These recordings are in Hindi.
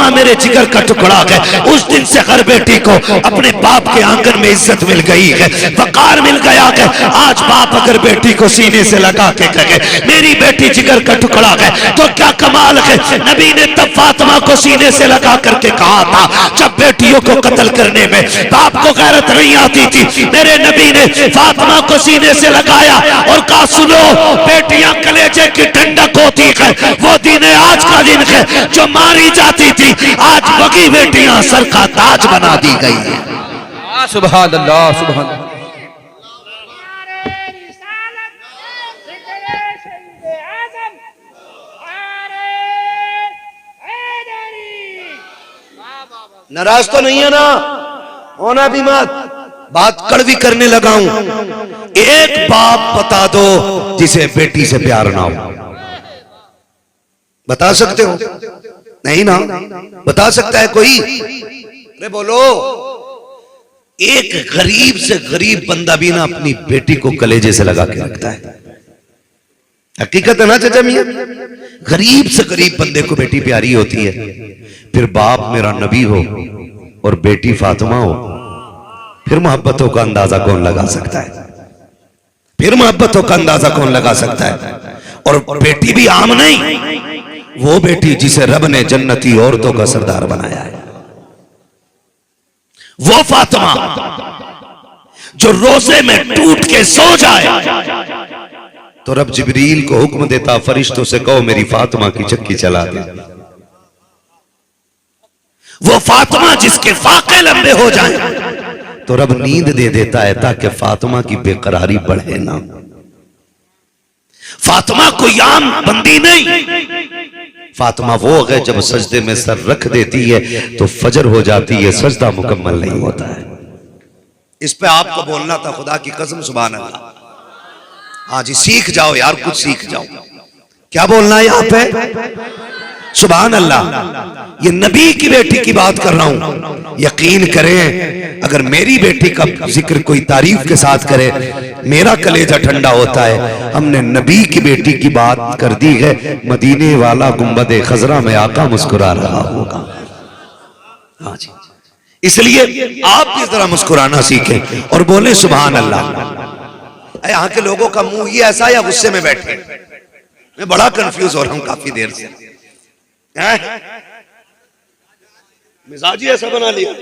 फातिमा मेरे जिगर का टुकड़ा है। उस दिन से हर बेटी को अपने बाप के आंगन में इज्जत मिल गई है, वकार मिल गया है। आज बाप अगर बेटी को सीने से लगा के कहे मेरी बेटी जिगर का टुकड़ा है तो क्या कमाल है। नबी ने तब फातिमा को सीने से लगा करके कहा था जब बेटियों को कत्ल करने में बाप को गैरत नहीं आती थी। मेरे नबी ने फातिमा को सीने से लगाया और कहा सुनो बेटियां कलेजे की ठंडक होती है, वो दिन आज का दिन है जो मारी जाती थी, आज वही बेटियां सर का ताज बना दी गई है। सुभान अल्लाह सुभान अल्लाह। नाराज तो नहीं है ना, होना भी मत। बात कड़वी करने लगा हूं। एक बाप बता दो जिसे बेटी से प्यार ना हो, बता सकते हो? नहीं ना, बता सकता है कोई? अरे बोलो। एक गरीब से गरीब बंदा भी ना अपनी बेटी को कलेजे से लगा के रखता है। हकीकत है ना चाचा मियां? गरीब से गरीब बंदे को बेटी प्यारी होती है। फिर बाप मेरा नबी हो और बेटी फातिमा हो, फिर मोहब्बतों का अंदाजा कौन लगा सकता है? फिर मोहब्बतों का अंदाजा कौन लगा सकता है? और बेटी भी आम नहीं, वो बेटी जिसे रब ने जन्नती औरतों का सरदार बनाया है, वो फातिमा जो रोजे में टूट के सो जाए तो रब जिब्रील को हुक्म देता फरिश्तों से कहो मेरी फातिमा की चक्की चला दे। वो फातिमा जिसके फाके लंबे हो जाएं तो रब नींद दे देता है ताकि फातिमा की बेकरारी बढ़े ना। फातिमा कोई आम बंदी नहीं, फातिमा वो है जब सजदे में सर रख देती है तो फजर हो जाती है, सजदा मुकम्मल नहीं होता है। इस पे आपको बोलना था, खुदा की कसम सुभान अल्लाह। हाँ जी, सीख जाओ यार, कुछ सीख जाओ। क्या बोलना है यहाँ पे? सुभान अल्लाह। ये नबी की बेटी की बात कर रहा हूं। यकीन करें अगर मेरी बेटी का जिक्र कोई तारीफ के साथ करे मेरा कलेजा ठंडा होता है। हमने नबी की बेटी की बात कर दी है। मदीने वाला गुंबदे खजरा में आका मुस्कुरा रहा होगा। हाँ जी, इसलिए आप भी जरा मुस्कुराना सीखें और बोले सुभान अल्लाह। यहाँ के लोगों का मुंह ही ऐसा या गुस्से में बैठे? मैं बड़ा कंफ्यूज हो रहा हूं काफी देर से। मिजाज ही ऐसा बना लिया,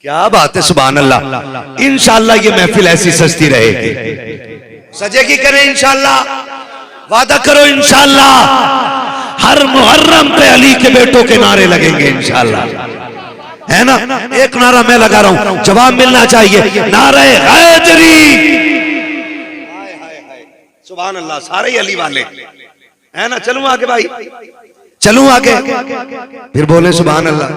क्या बात है। सुभान अल्लाह। इंशाअल्लाह ये महफिल ऐसी सजती रहेगी, सजेगी। करें इंशाअल्लाह, वादा करो इंशाअल्लाह। हर मुहर्रम पे अली के बेटों के नारे लगेंगे इंशाअल्लाह, है ना? एक नारा मैं लगा रहा हूं, जवाब मिलना चाहिए। नारे हैदरी। सुभान अल्लाह। सारे ही अली वाले है ना? चलूं आगे भाई, चलूं आगे। फिर बोले सुभान अल्लाह।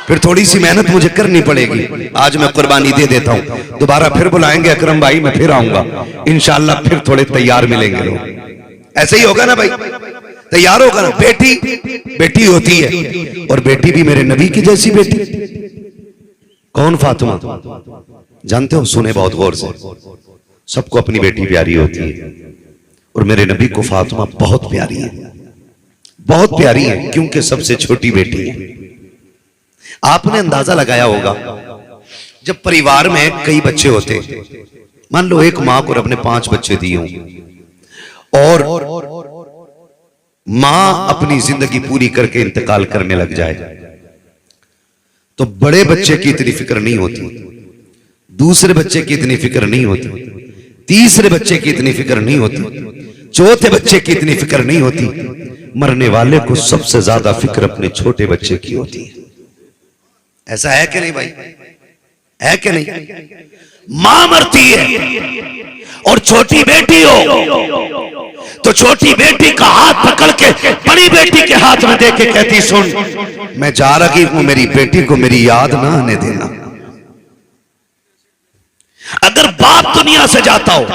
फिर थोड़ी सी मेहनत मुझे करनी पड़ेगी। आज मैं कुर्बानी दे देता हूं, दोबारा फिर बुलाएंगे अकरम भाई, मैं फिर आऊंगा इंशाअल्लाह। फिर थोड़े तैयार मिलेंगे लोग। ऐसे ही होगा ना भाई? तैयार होगा ना? बेटी बेटी होती है और बेटी भी मेरे नबी की जैसी बेटी। कौन? फातिमा। जानते हो? सुने बहुत गौर से। सबको अपनी बेटी प्यारी होती है और मेरे नबी को फातिमा बहुत प्यारी है, बहुत प्यारी है, क्योंकि सबसे छोटी बेटी है। आपने अंदाजा लगाया होगा जब परिवार में कई बच्चे होते, मान लो एक मां को रब ने 5 बच्चे दिए हों और मां अपनी जिंदगी पूरी करके इंतकाल करने लग जाए तो बड़े बच्चे की इतनी फिक्र नहीं होती, दूसरे बच्चे की इतनी फिक्र नहीं होती, तीसरे बच्चे की इतनी फिक्र नहीं होती, चौथे बच्चे की इतनी फिक्र नहीं होती। मरने वाले को सबसे ज्यादा फिक्र अपने छोटे बच्चे की होती है। ऐसा है कि नहीं भाई? है कि नहीं? मां मरती है और छोटी बेटी हो तो छोटी बेटी का हाथ पकड़ के बड़ी बेटी के हाथ में दे के कहती सुन मैं जा रही हूं, मेरी बेटी को मेरी याद ना आने देना। अगर बाप दुनिया से जाता हो,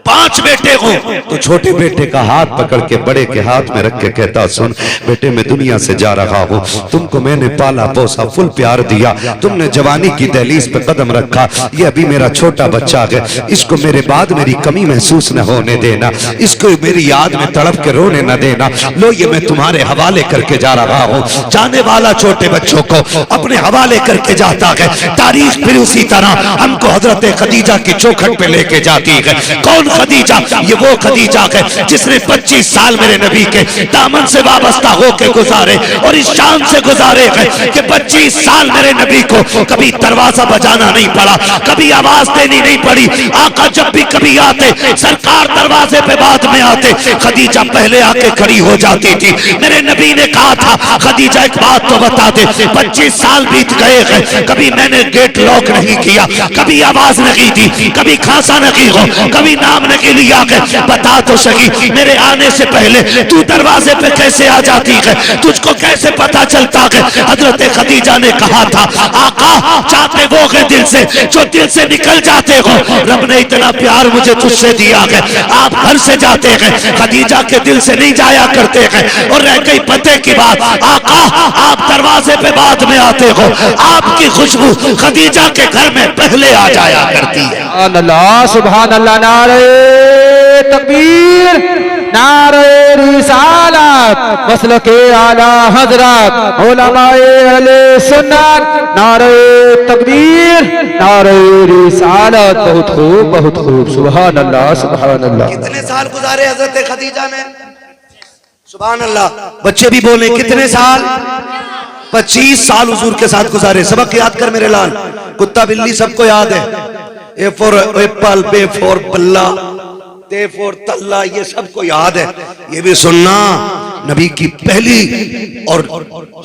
5 बेटे हो, तो छोटे बेटे का हाथ पकड़ के बड़े के हाथ में रख के कहता, सुन बेटे मैं दुनिया से जा रहा हूँ, तुमको मैंने पाला पोसा, फुल प्यार दिया, तुमने जवानी की दहलीज पे कदम रखा, ये अभी मेरा छोटा बच्चा है, इसको मेरे बाद मेरी कमी महसूस न होने देना, इसको मेरी याद में तड़प के रोने न देना, लो ये मैं तुम्हारे हवाले करके जा रहा हूँ। जाने वाला छोटे बच्चों को अपने हवाले करके जाता है। तारीख फिर उसी तरह हमको हजरत खदीजा की चौखट पे लेके जाती है। कौन खदीजा? ये वो खदीजा है जिसने 25 साल मेरे नबी के दामन से वाबस्ता होके गुजारे और इस शान से गुजारे हैं कि 25 साल मेरे नबी को कभी दरवाजा बजाना नहीं पड़ा, कभी आवाज देनी नहीं पड़ी। आका जब भी कभी आते, सरकार दरवाजे पे बाद में आते, खदीजा पहले आके खड़ी हो जाती थी। मेरे नबी ने कहा था, खदीजा एक बात तो बता दे, 25 साल बीत गए हैं, कभी मैंने गेट लॉक नहीं किया, कभी आवाज नहीं दी, कभी खांसा नहीं हो, कभी नाम नहीं लिया है, बता तो सही मेरे आने से पहले तू दरवाजे पे कैसे आ जाती है, तुझको कैसे पता चलता है? हजरत खदीजा ने कहा था, आका चाहते वो है दिल से जो दिल से निकल जाते हो, रब ने इतना प्यार मुझे तुझसे दिया है। आप घर से जाते हैं, खदीजा के दिल से नहीं जाया करते हैं। और रह गई पते की बात, आका आप दरवाजे पे बाद में आते हो, आपकी खुशबू खदीजा के घर में पहले आ जाया करती है। अल्लाह सुभान अल्लाह, नारे तकबीर, नारे रिसालत, मसलके आला हजरत, उलमाए अहले सुन्नत, नारे तकबीर, नारे रिसालत। बहुत खूब, बहुत खूब, सुभान अल्लाह, सुभान अल्लाह। कितने साल गुजारे हजरत खदीजा ने? सुभान अल्लाह। बच्चे भी बोले कितने साल? 25 साल हुजूर के साथ गुजारे। सबक याद कर मेरे लाल, कुत्ता बिल्ली सबको याद है। ए फॉर एप्पल, बे फॉर बल्ला, ते फॉर तल्ला, ये सबको याद है। ये भी सुनना, नबी की पहली और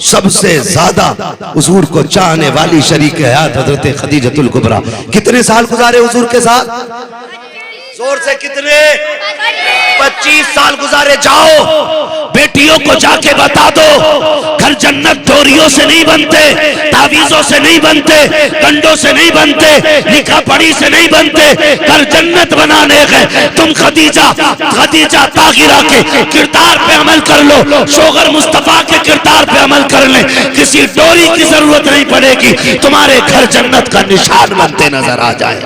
सबसे ज्यादा हुजूर को चाहने वाली शरीक हयात हजरत खदीजतुल कुबरा कितने साल गुजारे हुजूर के साथ? जोर से कितने? 25 साल गुजारे। जाओ बेटियों को जाके बता दो, घर जन्नत डोरियों से नहीं बनते, तावीजों से नहीं बनते, कंडों से नहीं बनते, लिखा पढ़ी से नहीं बनते। घर जन्नत बनाने गए तुम खदीजा ताहिरा के किरदार पे अमल कर लो, शोगर मुस्तफा के किरदार पे अमल कर ले, किसी डोरी की जरूरत नहीं पड़ेगी, तुम्हारे घर जन्नत का निशान बनते नजर आ जाए।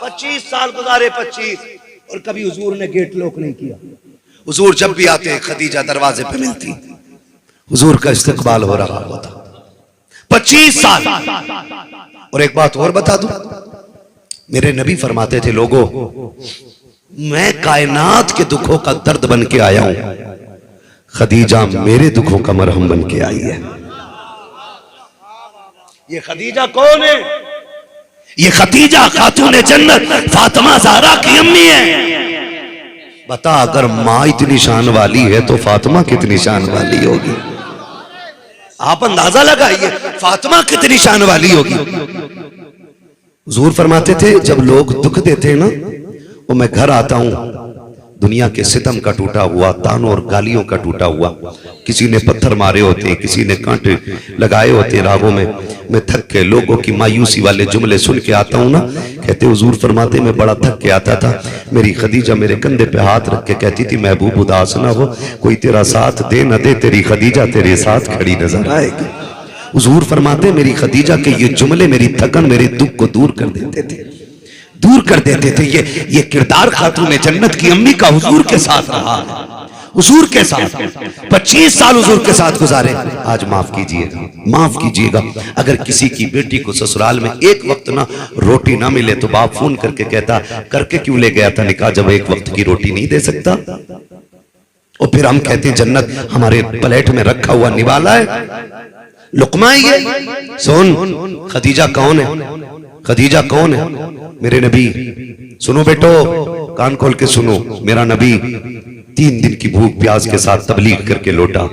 25 साल गुजारे, 25, और कभी हुजूर ने गेट लॉक नहीं किया। हुजूर जब भी आते खदीजा दरवाजे पे मिलती, हुजूर का इस्तकबाल हो रहा होता। 25 साल। और एक बात और बता दूं, मेरे नबी फरमाते थे, लोगों मैं कायनात के दुखों का दर्द बन के आया हूं, खदीजा मेरे दुखों का मरहम बन के आई है। ये खदीजा कौन है? ये खदीजा खातून जन्नत फातिमा ज़हरा की अम्मी है। बता, अगर माँ इतनी शान वाली है तो फातिमा कितनी शान वाली होगी? आप अंदाजा लगाइए फातिमा कितनी शान वाली होगी। हुजूर फरमाते थे, जब लोग दुख देते ना, वो मैं घर आता हूं, दुनिया के सितम का टूटा हुआ, तानों और गालियों का टूटा हुआ, किसी ने पत्थर मारे होते, किसी ने कांटे लगाए होते राहों में, मैं थक के लोगों की मायूसी वाले जुमले सुन के आता हूं ना, कहते हुजूर फरमाते मैं बड़ा थक के आता था, मेरी खदीजा मेरे कंधे पे हाथ रख के कहती थी, महबूब उदास ना हो, कोई तेरा साथ दे न दे, तेरी खदीजा तेरे साथ खड़ी नजर आएगी। हुजूर फरमाते मेरी खदीजा के ये जुमले मेरी थकन, मेरे दुख को दूर कर देते थे, दूर कर देते थे। ये किरदार खातून जन्नत की अम्मी का हुजूर के साथ रहा, हुजूर के साथ 25 साल हुजूर के साथ गुजारे। आज माफ कीजिएगा, माफ कीजिएगा, अगर किसी की बेटी को ससुराल में एक वक्त ना रोटी ना मिले तो बाप फोन करके कहता, करके क्यों ले गया था निकाह जब एक वक्त की रोटी नहीं दे सकता? और फिर हम कहते हैं जन्नत हमारे प्लेट में रखा हुआ निवाला है, लुकमा है ये। सुन, खदीजा कौन है? खदीजा कौन है? मेरे नबी, सुनो बेटो, कान खोल के सुनो, मेरा नबी 3 दिन की भूख प्यास के साथ तबलीग करके लौटा,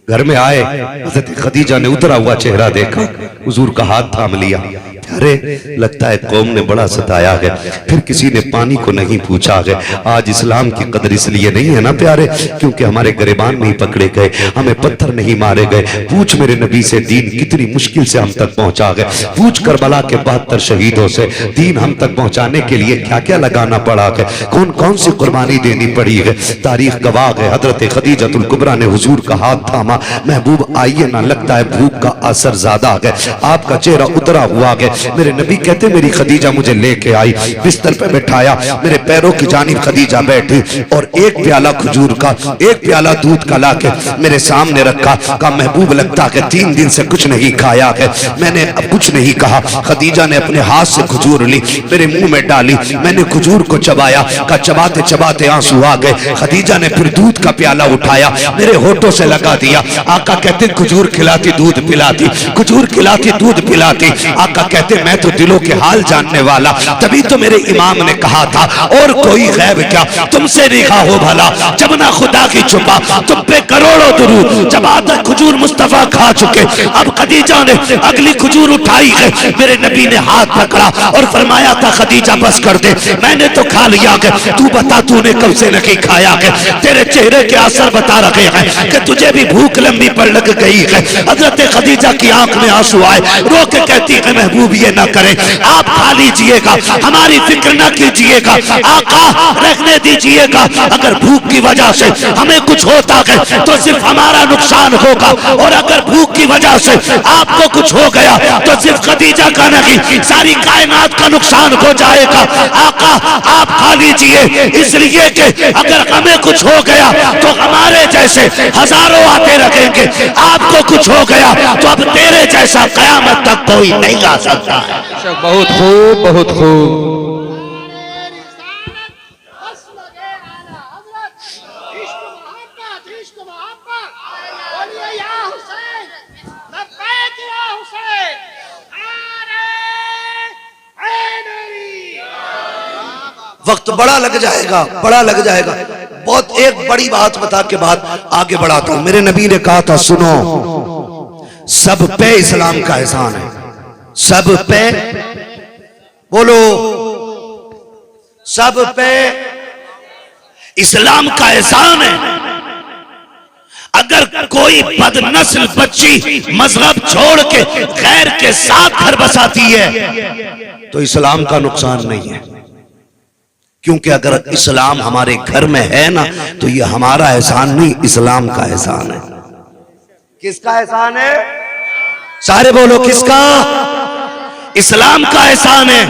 घर में आए, हज़रत खदीजा ने उतरा हुआ चेहरा देखा, हुजूर का हाथ थाम लिया, अरे लगता है कौम ने बड़ा सताया है, फिर किसी ने पानी को नहीं पूछा है। आज इस्लाम की कदर इसलिए नहीं है ना प्यारे, क्योंकि हमारे गिरबान में ही पकड़े गए, हमें पत्थर नहीं मारे गए। पूछ मेरे नबी से दीन कितनी मुश्किल से हम तक पहुंचा गए, पूछ करबला के 72 शहीदों से दीन हम तक पहुंचाने के लिए क्या क्या लगाना पड़ा है, कौन कौन सी कुर्बानी देनी पड़ी है। तारीख गवाह है, हजरत खदीजतुल कुबरा ने हुजूर का हाथ थामा, महबूब आइए ना, लगता है भूख का असर ज्यादा है, आपका चेहरा उतरा हुआ है। मेरे नबी कहते मेरी खदीजा मुझे लेके आई, बिस्तर पे बैठाया, मेरे पैरों की जानिब खदीजा बैठी और एक प्याला खजूर का, एक प्याला दूध का लाके मेरे सामने रखा। का महबूब लगता है 3 दिन से कुछ नहीं खाया है। मैंने अब कुछ नहीं कहा। खदीजा ने अपने हाथ से खजूर ली, मेरे मुंह में डाली, मैंने खजूर को चबाया। का चबाते चबाते आंसू आ गए। खदीजा ने फिर दूध का प्याला उठाया, मेरे होठों से लगा दिया। आका कहते खजूर खिलाती दूध पिलाती, खजूर खिलाती दूध पिलाती। आका कहते मैं तो दिलों के हाल जानने वाला, तभी तो मेरे इमाम ने कहा था और कोई गैब क्या तुमसे रिहा हो भला, जब ना खुदा की छुपा तुम पे करोड़ों दुरूद। जब आधा खजूर मुस्तफा खा चुके, अब खदीजा ने अगली खजूर उठाई है। मेरे नबी ने हाथ पकड़ा और फरमाया था खदीजा बस कर दे, मैंने तो खा लिया है, तू बता तूने कब से नहीं खाया है। तेरे चेहरे के असर बता रखे हैं कि तुझे भी भूख लंबी पर लग गई है। हजरत खदीजा की आंख में आंसू आए, रो के कहती है महबूब ये ना करें, आप खा लीजिएगा, हमारी फिक्र ना कीजिएगा, आका रखने दीजिएगा। अगर भूख की वजह से हमें कुछ होता है तो सिर्फ हमारा नुकसान होगा, और अगर भूख की वजह से आपको कुछ हो गया तो सिर्फ खदीजा का नहीं सारी कायनात का नुकसान हो जाएगा। आका आप खा लीजिए, इसलिए कि अगर हमें कुछ हो गया तो हमारे जैसे हजारों आते रहेंगे, आपको कुछ हो गया तो अब तेरे जैसा कयामत तक कोई नहीं आ सकता है। बहुत खूब, बहुत खूब। वक्त बड़ा लग जाएगा, बड़ा लग जाएगा। बहुत एक बड़ी बात बता के बाद आगे बढ़ाता हूं। मेरे नबी ने कहा था सुनो, सब पे इस्लाम का एहसान है, सब पे बोलो, सब पे इस्लाम का एहसान है। अगर कोई बदनस्ल बच्ची मजहब छोड़ के गैर के साथ घर बसाती है तो इस्लाम का नुकसान नहीं है, क्योंकि अगर इस्लाम हमारे घर में है ना तो ये हमारा एहसान नहीं, इस्लाम का एहसान है। किसका एहसान है? सारे बोलो किसका? इस्लाम का एहसान है।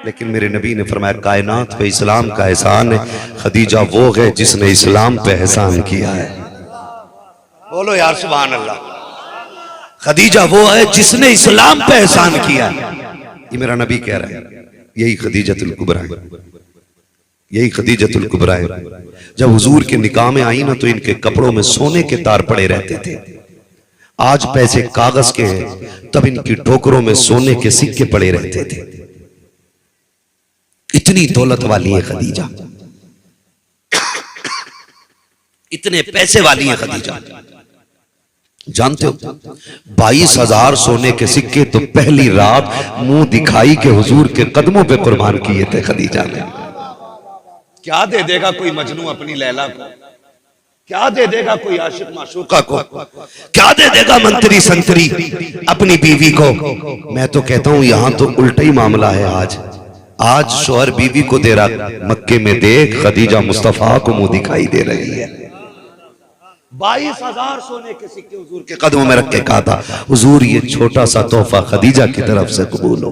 लेकिन मेरे नबी ने फरमाया कायनात पे इस्लाम का एहसान है। खदीजा वो है जिसने इस्लाम पे एहसान किया है। बोलो यार सुभान अल्लाह। खदीजा वो है जिसने इस्लाम पे एहसान किया है। ये मेरा नबी कह रहा है, यही खदीजतुल कुबरा है, यही खदीजतुल कुबरा है। जब हुजूर के निकाह में आई ना तो इनके कपड़ों में सोने के तार पड़े रहते थे। आज पैसे कागज के हैं, तब इनकी ठोकरों में सोने के सिक्के पड़े रहते थे। इतनी दौलत वाली है खदीजा, इतने पैसे वाली है खदीजा। जानते हो 22,000 सोने के सिक्के तो पहली रात मुंह दिखाई के हुजूर के कदमों पे कुर्बान किए थे खदीजा ने। क्या दे देगा कोई मजनू अपनी लैला को, क्या दे देगा कोई आशिक माशूका को, क्या दे देगा मंत्री संतरी अपनी बीवी को। मैं तो कहता हूं यहां तो उल्टा ही मामला है। आज शोहर बीवी को दे रहा, मक्के में देख खदीजा मुस्तफा को मुंह दिखाई दे रही है। 22,000 सोने के सिक्के हुजूर के कदमों में रख के कहा था हुजूर ये छोटा सा तोहफा खदीजा की तरफ से कबूल हो,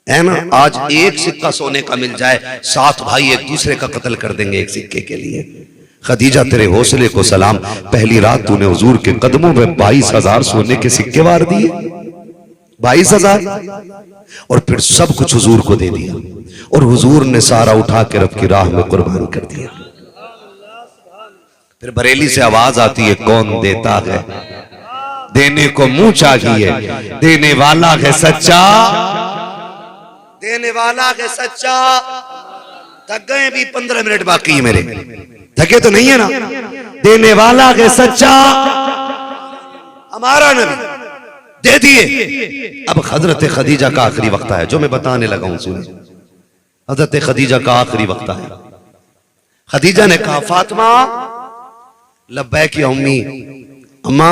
है ना। आज एक सिक्का सोने का मिल जाए, 7 भाई एक दूसरे का कत्ल कर देंगे एक सिक्के के लिए। खदीजा तेरे हौसले को सलाम, पहली रात तूने हुजूर के कदमों में 22,000 सोने के सिक्के वार दिए, 22,000, और फिर सब कुछ हुजूर को दे दिया। और हुजूर ने सारा उठा के रब की राह में कुर्बान कर दिया। फिर बरेली से आवाज आती है कौन देता है, देने को मुंह चाहिए, देने वाला है सच्चा, देने वाला है सच्चा। थक गए भी 15 मिनट बाकी है मेरे, थके तो नहीं है ना। देने वाला है सच्चा हमारा नबी, दे दिए। अब हजरत खदीजा का आखिरी वक्त है, जो मैं बताने लगा हूं सुनिए। हजरत खदीजा का आखिरी वक्त है। खदीजा ने कहा फातिमा लब्बैक या उम्मी, अम्मा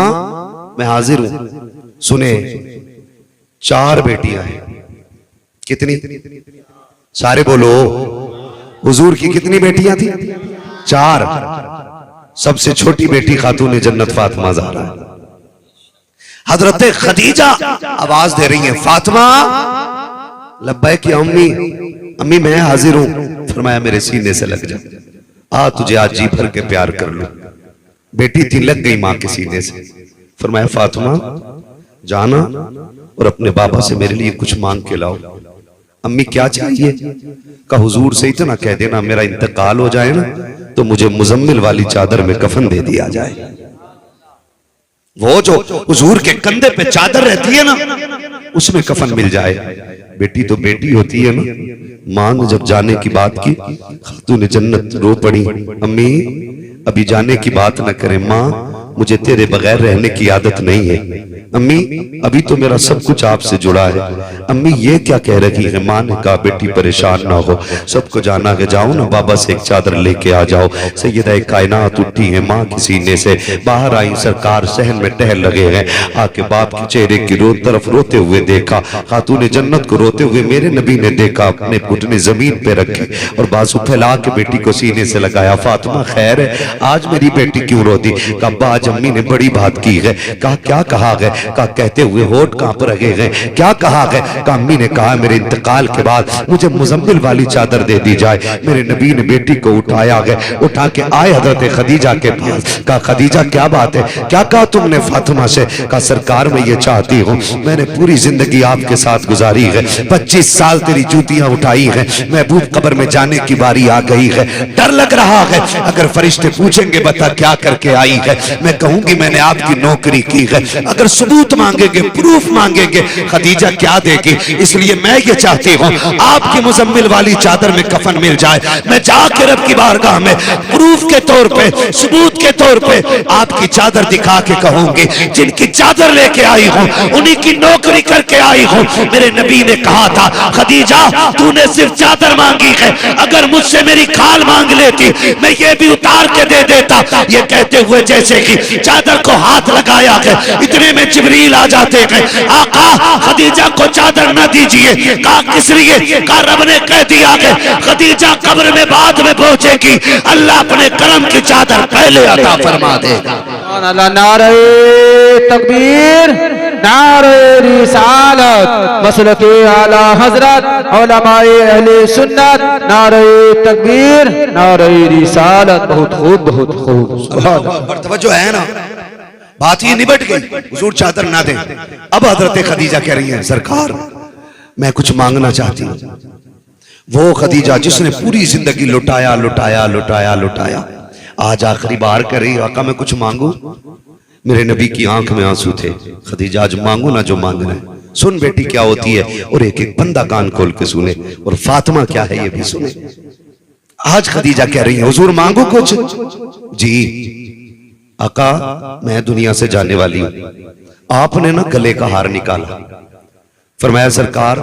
मैं हाजिर हूं। सुने 4 बेटियां हैं। कितनी? सारे बोलो। हुजूर की कितनी बेटियां थी? 4। सबसे छोटी बेटी खातून जन्नत फातिमा ज़हरा है। हजरत खदीजा आवाज दे रही है फातिमा लब्बैक या उम्मी, अम्मी मैं हाजिर हूं। फरमाया मेरे सीने से लग जा, आ तुझे आज जी भर के प्यार कर लूं। बेटी थी, लग गई मां के सीने से। फरमाया फातिमा जाना और अपने बाबा से मेरे लिए कुछ मांग के लाओ। अम्मी क्या चाहिए? का हुजूर से इतना कह देना मेरा इंतकाल हो जाए ना तो मुझे मुजम्मिल वाली चादर में कफन दे दिया जाए। वो जो हुजूर के कंधे पे चादर रहती है ना उसमें कफन मिल जाए। बेटी तो बेटी होती है ना। मां ने जब जाने की बात की खातून जन्नत रो पड़ी, अम्मी अभी जाने की बात न करें, मां मुझे तेरे बगैर रहने की आदत नहीं है। अम्मी अभी तो मेरा सब कुछ आपसे जुड़ा है। अम्मी ये क्या कह रही है? मां ने कहा बेटी परेशान ना हो, सबको जाना है, जाओ ना बाबा से एक चादर लेके आ जाओ। सैयदा कायनात उठी है मां के सीने से, बाहर आई सरकार सहन में टहल लगे हैं। आके बाप के चेहरे की तरफ रोते हुए देखा, खातून जन्नत को रोते हुए मेरे नबी ने देखा, अपने घुटने जमीन पे रखे और बाजू फैला के बेटी को सीने से लगाया। फातिमा खैर है, आज मेरी बेटी क्यों रोती? कहा आज अम्मी ने बड़ी बात की है। कहा क्या कहा है? का कहते हुए होठ कांप रहे हैं। क्या कहा है? का अम्मी ने कहा मेरे इंतकाल के बाद मुझे मुजम्मिल वाली चादर दे दी जाए। मेरे नबी ने बेटी को उठाया है, उठा के आए हजरत खदीजा के पास। कहा खदीजा क्या बात है? क्या कहा तुमने फातिमा से? कहा सरकार मैं ये चाहती हूँ, मैंने पूरी जिंदगी आपके साथ गुजारी है, 25 साल तेरी जूतियां उठाई हैं, महबूब कब्र में जाने की बारी आ गई है, डर लग रहा है अगर फरिश्ते पूछेंगे बता क्या करके आई है, मैं कहूंगी मैंने आपकी नौकरी की है। अगर सबूत मांगेंगे, प्रूफ मांगेंगे, खदीजा क्या देगी? इसलिए मैं ये चाहती हूँ आपकी मुजम्मिल वाली चादर में कफन मिल जाए। मैं जाके रब की बारगाह में प्रूफ के तौर पे, सबूत के तौर पे आपकी चादर दिखा के कहूंगी जिनकी चादर लेके आई हूँ उन्हीं की नौकरी करके आई हूँ। मेरे नबी ने कहा था खदीजा तूने सिर्फ चादर मांगी है, अगर मुझसे मेरी खाल मांग लेती मैं ये भी उतार के दे देता। ये कहते हुए जैसे कि चादर को हाथ लगाया है, इतने में जिब्रील आ जाते हैं। आका खदीजा को चादर न दीजिए। कहा किस लिए? कहा रब ने कह दिया है खदीजा कब्र में बाद में पहुंचेगी, अल्लाह अपने करम की चादर पहले अता फरमा देगा। नारे तकबीर, नारे रिसालत, मसलके आला हजरत, उलमाए अहले सुन्नत, नारे तकबीर, नारे रिसालत। बहुत खूब, बहुत खूब। सुभान अल्लाह। तवज्जो है ना, बात ये निबट गई, हुजूर चादर ना दे। अब हजरत खदीजा कह रही है सरकार मैं कुछ मांगना चाहती हूँ। वो खदीजा जिसने पूरी जिंदगी लुटाया लुटाया लुटाया लुटाया, आज आखिरी बार कर रही आका मैं कुछ मांगू। मेरे नबी की आंख में आंसू थे। खदीजा आज मांगू ना जो मांगना है, सुन बेटी क्या होती है, और एक एक बंदा कान खोल के सुने, और फातिमा क्या है ये भी सुने। आज खदीजा कह रही है हुजूर मांगू कुछ? जी आका मैं दुनिया से जाने वाली हूं। आपने ना गले का हार निकाला, फरमाया सरकार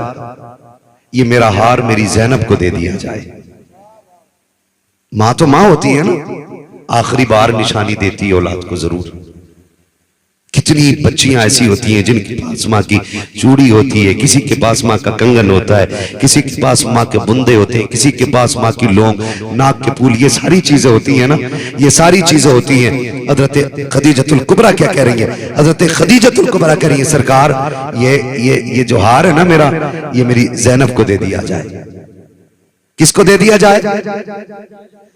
ये मेरा हार मेरी ज़ैनब को दे दिया जाए। मां तो मां होती है ना, आखिरी बार निशानी देती है औलाद को जरूर। कितनी बच्चियां ऐसी होती हैं जिनके पास माँ की चूड़ी होती है, किसी के पास माँ का कंगन होता है, किसी के पास माँ के बुंदे होते हैं, किसी के पास माँ की लौंग, नाक के फूल, ये सारी चीजें होती हैं ना, ये सारी चीजें होती हैं। हजरत खदीजतुल कुबरा क्या कह रही है? हजरत खदीजतुल कुबरा कह रही है सरकार ये जो हार है ना मेरा, ये मेरी ज़ैनब को दे दिया जाए। किसको दे दिया जाए?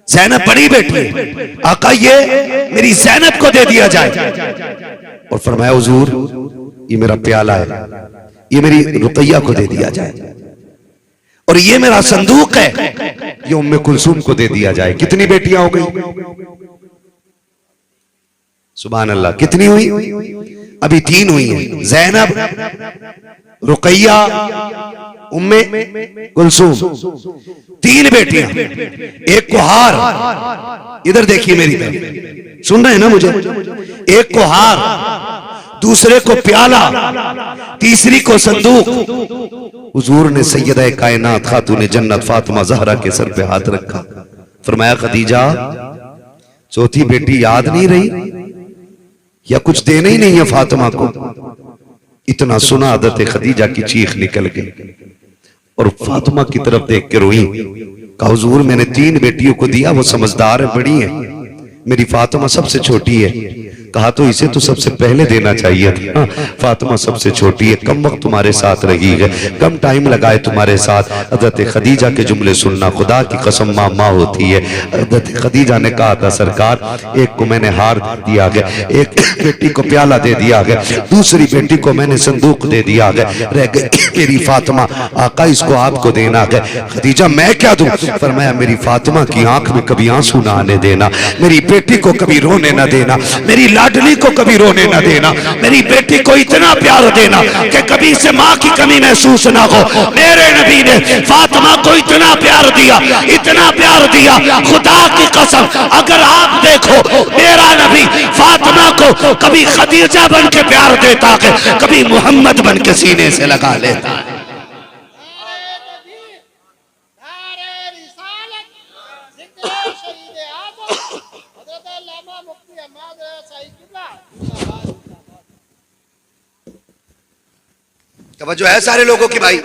ज़ैनब बड़ी बेटी, आका ये मेरी ज़ैनब को दे दिया जाए। और फरमाया हुजूर ये मेरा प्याला है, ये मेरी रुकैया को दे दिया जाए, और ये मेरा संदूक है, ये उम्मे कुलसूम को दे दिया जाए। कितनी बेटियां हो गई? सुभान अल्लाह। कितनी हुई? अभी 3 हुई हैं, ज़ैनब, रुकैया, उम्मे कुलसूम, 3 बेटियां, एक को हार। इधर देखिए मेरी तरफ, सुन रहे हैं ना मुझे? एक को हार, दूसरे को प्याला, तीसरी को संदूक। हुजूर ने सैयदा कायनात खातून जन्नत फातिमा ज़हरा के सर पे हाथ रखा, फरमाया खदीजा चौथी बेटी याद नहीं रही या कुछ देना ही नहीं है फातिमा को? इतना सुना हज़रत खदीजा की चीख निकल गई और फातिमा की तरफ देख के रोई। कहा हुजूर मैंने 3 बेटियों को दिया, वो समझदार है, बड़ी है, मेरी फातिमा सबसे छोटी है। कहा तो इसे तो सबसे पहले देना चाहिए था, फातिमा सबसे छोटी है, कम वक्त तुम्हारे साथ रही है, कम टाइम लगाए तुम्हारे साथ। हज़रत खदीजा के जुमले सुनना, खुदा की कसम माँ माँ होती है। हज़रत खदीजा ने कहा था सरकार एक को मैंने हार दिया गया, एक बेटी को प्याला दे दिया गया, दूसरी बेटी को मैंने संदूक दे दिया गया, रह गई मेरी फातिमा, आका इसको आपको देना गया। खदीजा मैं क्या दूं? फरमाया मेरी फातिमा की आंख में कभी आंसू ना आने देना, मेरी बेटी को कभी रोने ना देना, मेरी लाडली को कभी रोने ना देना, मेरी बेटी को इतना प्यार देना कि कभी से माँ की कमी महसूस ना हो। मेरे नबी ने फातिमा को इतना प्यार दिया, इतना प्यार दिया, खुदा की कसम अगर आप देखो मेरा नबी फातिमा को कभी खदीजा बन के प्यार देता है, कभी मोहम्मद बन के सीने से लगा लेता है। तवज्जो है सारे लोगों की भाई,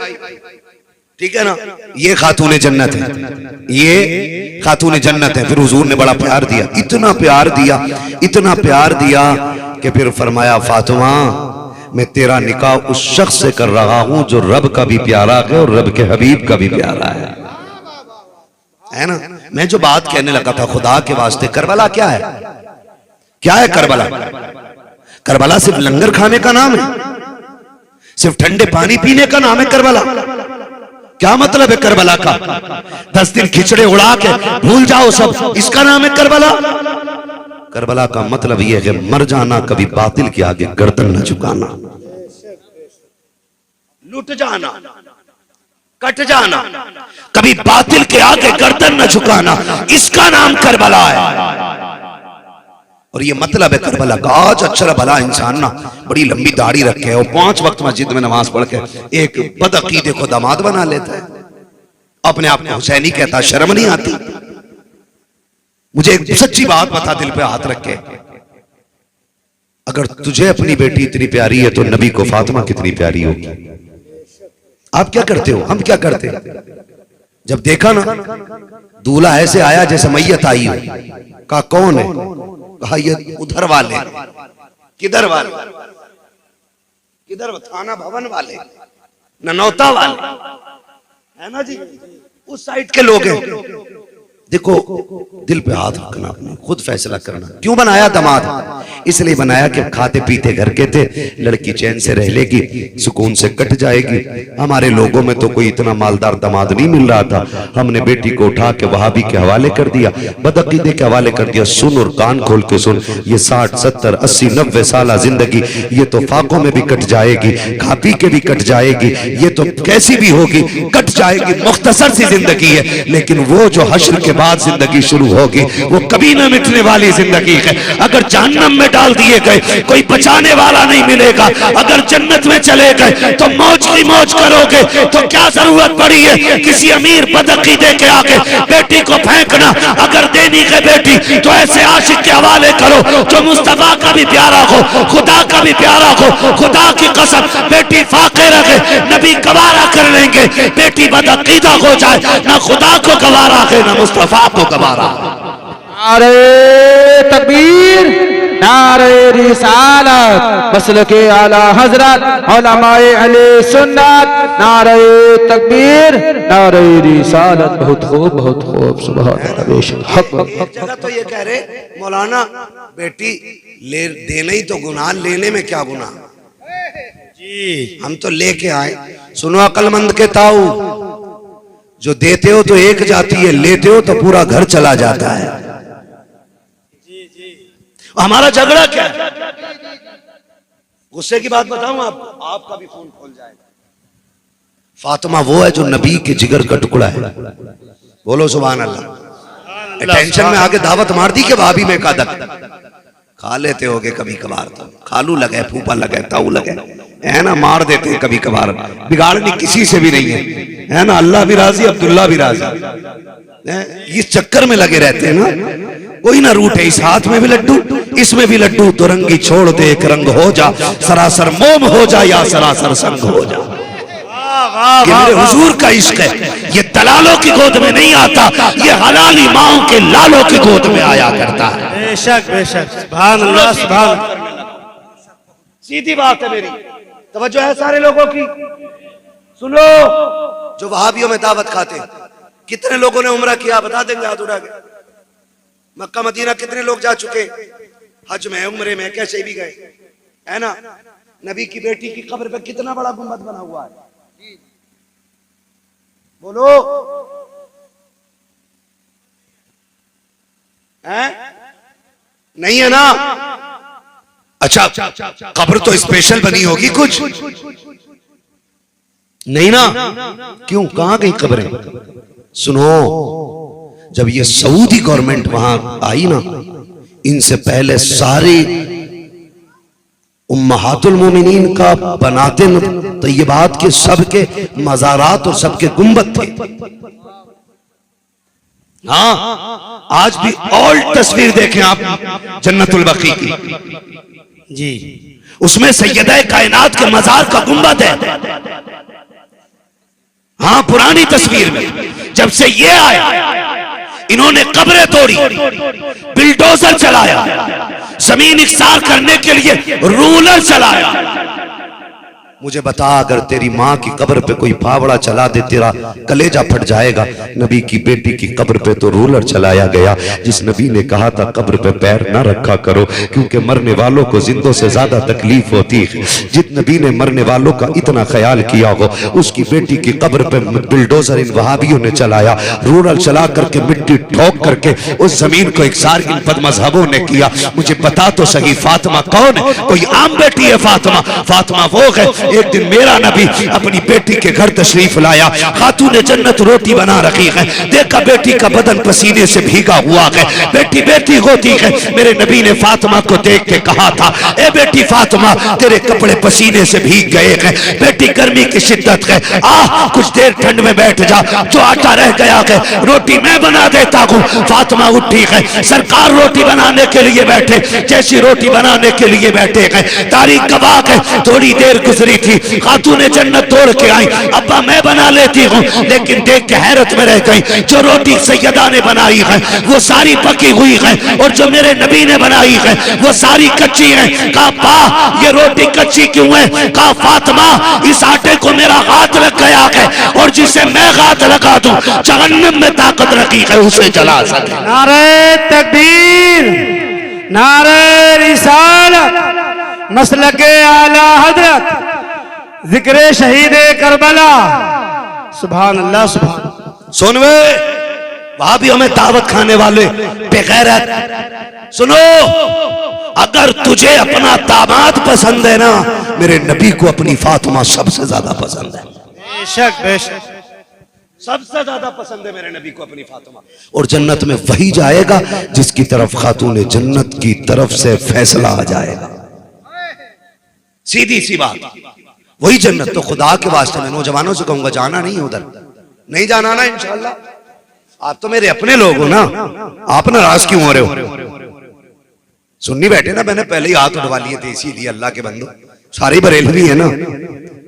ठीक है ना? ये खातून जन्नत है, ये खातून जन्नत है। फिर हुजूर ने बड़ा प्यार दिया, इतना प्यार दिया, इतना प्यार दिया कि फिर फरमाया फातिमा मैं तेरा निकाह उस शख्स से कर रहा हूं जो रब का भी प्यारा है और रब के हबीब का भी प्यारा है ना? मैं जो बात कहने लगा था खुदा के वास्ते, करबला क्या है? क्या है करबला? करबला सिर्फ लंगर खाने का नाम है, सिर्फ ठंडे पानी पीने का नाम है करबला? क्या मतलब है करबला का? 10 दिन खिचड़े उड़ा के भूल जाओ सब, इसका नाम है करबला? करबला का मतलब यह है मर जाना, कभी बातिल के आगे गर्दन न झुकाना, लुट जाना, कट जाना, कभी बातिल के आगे गर्दन न झुकाना, इसका नाम करबला है। और ये मतलब है करबला का। आज अच्छा भला इंसान ना बड़ी लंबी दाढ़ी रखे और 5 वक्त मस्जिद में नमाज पढ़ के एक बदअकीदे को दामाद बना लेता है, अपने आप को हुसैनी कहता, शर्म नहीं आती? मुझे एक सच्ची बात बता, दिल पे हाथ रख के, अगर तुझे अपनी बेटी इतनी प्यारी है तो नबी को फातिमा कितनी प्यारी होगी? आप क्या करते हो, हम क्या करते? जब देखा ना दूल्हा ऐसे आया जैसे मैयत आई हो, कहा कौन है? कहा ये उधर वाले। किधर वाले? किधर? थाना भवन वाले, ननौता वाले, है ना जी, उस साइड के लोग हैं। देखो दिल पे हाथ रखना, अपने खुद फैसला करना। क्यों बनाया दामाद? इसलिए बनाया कि खाते पीते घर के थे, लड़की चैन से रह लेगी, सुकून से कट जाएगी। हमारे लोगों में तो कोई इतना मालदार दामाद नहीं मिल रहा था, हमने बेटी को उठा के वहाबी के हवाले कर दिया, बदअकीदे के हवाले कर दिया। सुन और कान खोल के सुन, ये 60, 70, 80, 90 साल जिंदगी ये तो फाकों में भी कट जाएगी, खा पी के भी कट जाएगी, ये तो कैसी भी होगी कट जाएगी, मुख्तसर सी जिंदगी है। लेकिन वो जो हश्र के बाद जिंदगी शुरू होगी वो कभी न मिटने वाली जिंदगी है। अगर जहन्नम में डाल दिए गए कोई बचाने वाला नहीं मिलेगा, अगर जन्नत में चले गए तो मौज की मौज करोगे। तो क्या जरूरत पड़ी है किसी अमीर बदअकीदे के आगे बेटी को फेंकना? अगर देनी है बेटी तो ऐसे आशिक के हवाले करो जो मुस्तफा का भी प्यारा हो, खुदा का भी प्यारा हो। खुदा की कसम बेटी फाके रखे, नबी गवारा कर लेंगे, बेटी बदअकीदा हो जाए ना खुदा को गवारा है ना मुस्तफा को गवारा। नारे तकबीर, नारे रिसालत, मसलके आला हजरत उलमाए अहले सुन्नत, नारे तकबीर, नारे रिसालत। बहुत खूब, बहुत खूब, सुभान अल्लाह। जगह तो ये कह रहे मौलाना बेटी ले देना ही तो गुनाह, लेने में क्या गुनाह जी? हम तो लेके आए। सुनो अक्लमंद के ताऊ, जो देते हो तो एक जाती है, लेते हो तो पूरा घर चला जाता है। हमारा झगड़ा क्या है? गुस्से की बात बताऊं आपका भी खून खोल जाएगा। फातिमा वो है जो नबी के जिगर का टुकड़ा है। बोलो सुभान अल्लाह। टेंशन में आके दावत मार दी कि भाभी में कादक, खा लेते होगे कभी कभार, तो खालू लगे, फूफा लगे, ताऊ लगे, है ना, मार देते हैं कभी कभार, बिगाड़नी किसी से भी नहीं है ना। अल्लाह भी राजी, अब्दुल्ला भी राजी, इस चक्कर में लगे रहते हैं ना। कोई ना रूठे, इस हाथ में भी लड्डू, इसमें भी लड्डू, तो रंगी छोड़ दे एक रंग हो जा, सरासर मोम हो जा या सरासर संग हो जा। ये मेरे हुजूर का इश्क है, ये दलालों की गोद में नहीं आता, ये हलाली माओं के लालों की गोद में आया करता है। बेशक बेशक, सुभान अल्लाह सुभान। सीधी बात है मेरी, तवज्जो है सारे लोगों की, सुनो। जो वहाबियों में दावत खाते, कितने लोगों ने उम्रा किया बता देंगे हाथ उठा के? मक्का मदीना कितने लोग जा चुके, हज में, उम्रे में, कैसे भी गए, है ना। नबी की बेटी की कब्र पे कितना बड़ा गुंबद बना हुआ है, बोलो है? नहीं है ना? अच्छा, कब्र तो स्पेशल बनी होगी कुछ, नहीं ना? क्यों, कहां गई कब्रें? सुनो, जब ये सऊदी गवर्नमेंट वहां आई ना, इनसे पहले सारी उम्महातुल मोमिनीन का बनाते तैयबात के सबके मज़ारात और सबके गुंबद थे। हाँ, आज भी ओल्ड तस्वीर देखें आप जन्नतुल बकी की जी, उसमें सैयदा कायनात के मज़ार का गुंबद है। हाँ, पुरानी तस्वीर में जब से ये आया, इन्होंने कब्रें तोड़ी, बिल्डोजर चलाया, जमीन इकसार करने के लिए रूलर चलाया। मुझे बता, अगर तेरी माँ की कब्र पे कोई फावड़ा चला दे, तेरा कलेजा फट जाएगा। नबी की बेटी की कब्र पे तो रूलर चलाया गया, जिस नबी ने कहा था कब्र पे पैर ना रखा करो, क्योंकि मरने वालों को जिंदों से ज्यादा तकलीफ होती है। जिस नबी ने मरने वालों का इतना ख्याल किया हो, उसकी बेटी की कब्र पे बिल्डोजर इन वहाबियों ने चलाया, रूलर चला करके, मिट्टी ठोक करके उस जमीन को इकसार इन बदमज़हबों ने किया। मुझे बता तो सही, फातिमा कौन है? कोई आम बेटी है फातिमा? फातिमा वो है, एक दिन मेरा नबी अपनी बेटी के घर तशरीफ लाया, खातूने जन्नत रोटी बना रखी है, देखा बेटी का बदन पसीने से भीगा हुआ है, बेटी बेटी होती है। मेरे नबी ने फातिमा को देख के कहा था, ए बेटी फातिमा, तेरे कपड़े पसीने से भीग गए हैं, बेटी गर्मी की शिद्दत है, आ कुछ देर ठंड में बैठ जा, जो आटा रह गया है रोटी मैं बना देता हूँ। फातिमा उठी है, सरकार रोटी बनाने के लिए बैठे, जैसी रोटी बनाने के लिए बैठे हैं, तारीख गवाह है, थोड़ी देर गुजरी थी, खातूने जन्नत तोड़ के आई, अब्बा मैं बना लेती हूँ, लेकिन देख के हैरत में रह गई, जो रोटी सैयदा ने बनाई है वो सारी पकी हुई है, और जो मेरे नबी ने बनाई है वो सारी कच्ची है। कहा बा, ये रोटी कच्ची क्यों है? कहा फातिमा, इस आटे को मेरा हाथ लग गया है, और जिसे मैं हाथ लगा दूं जहन्नम में ताकत रखी है उसे जला सके। नारे तकबीर, नारे रिसालत, मसलके आला हजरत, जिक्र शहीद करबला, सुभान अल्लाह सुभान। सुन वे वहाबियों में दावत खाने वाले बेगैरत, सुनो, अगर तुझे अपना दामाद पसंद है ना, मेरे नबी को अपनी फातिमा सबसे ज्यादा पसंद है। बेशक बेशक, सबसे ज्यादा पसंद है मेरे नबी को अपनी फातिमा। और जन्नत में वही जाएगा जिसकी तरफ खातून जन्नत की तरफ से फैसला आ जाएगा। सीधी सी बात, वही जन्नत। तो खुदा के वास्ते मैं नौजवानों से कहूंगा, जाना नहीं उधर, नहीं जाना ना इंशाअल्लाह। आप तो मेरे अपने लोग हो ना, आप नाराज क्यों हो रहे हो? सुननी बैठे ना, मैंने पहले ही हाथ उठवा लिए थे, इसीलिए अल्लाह के बंदो, सारी बरेलवी है ना,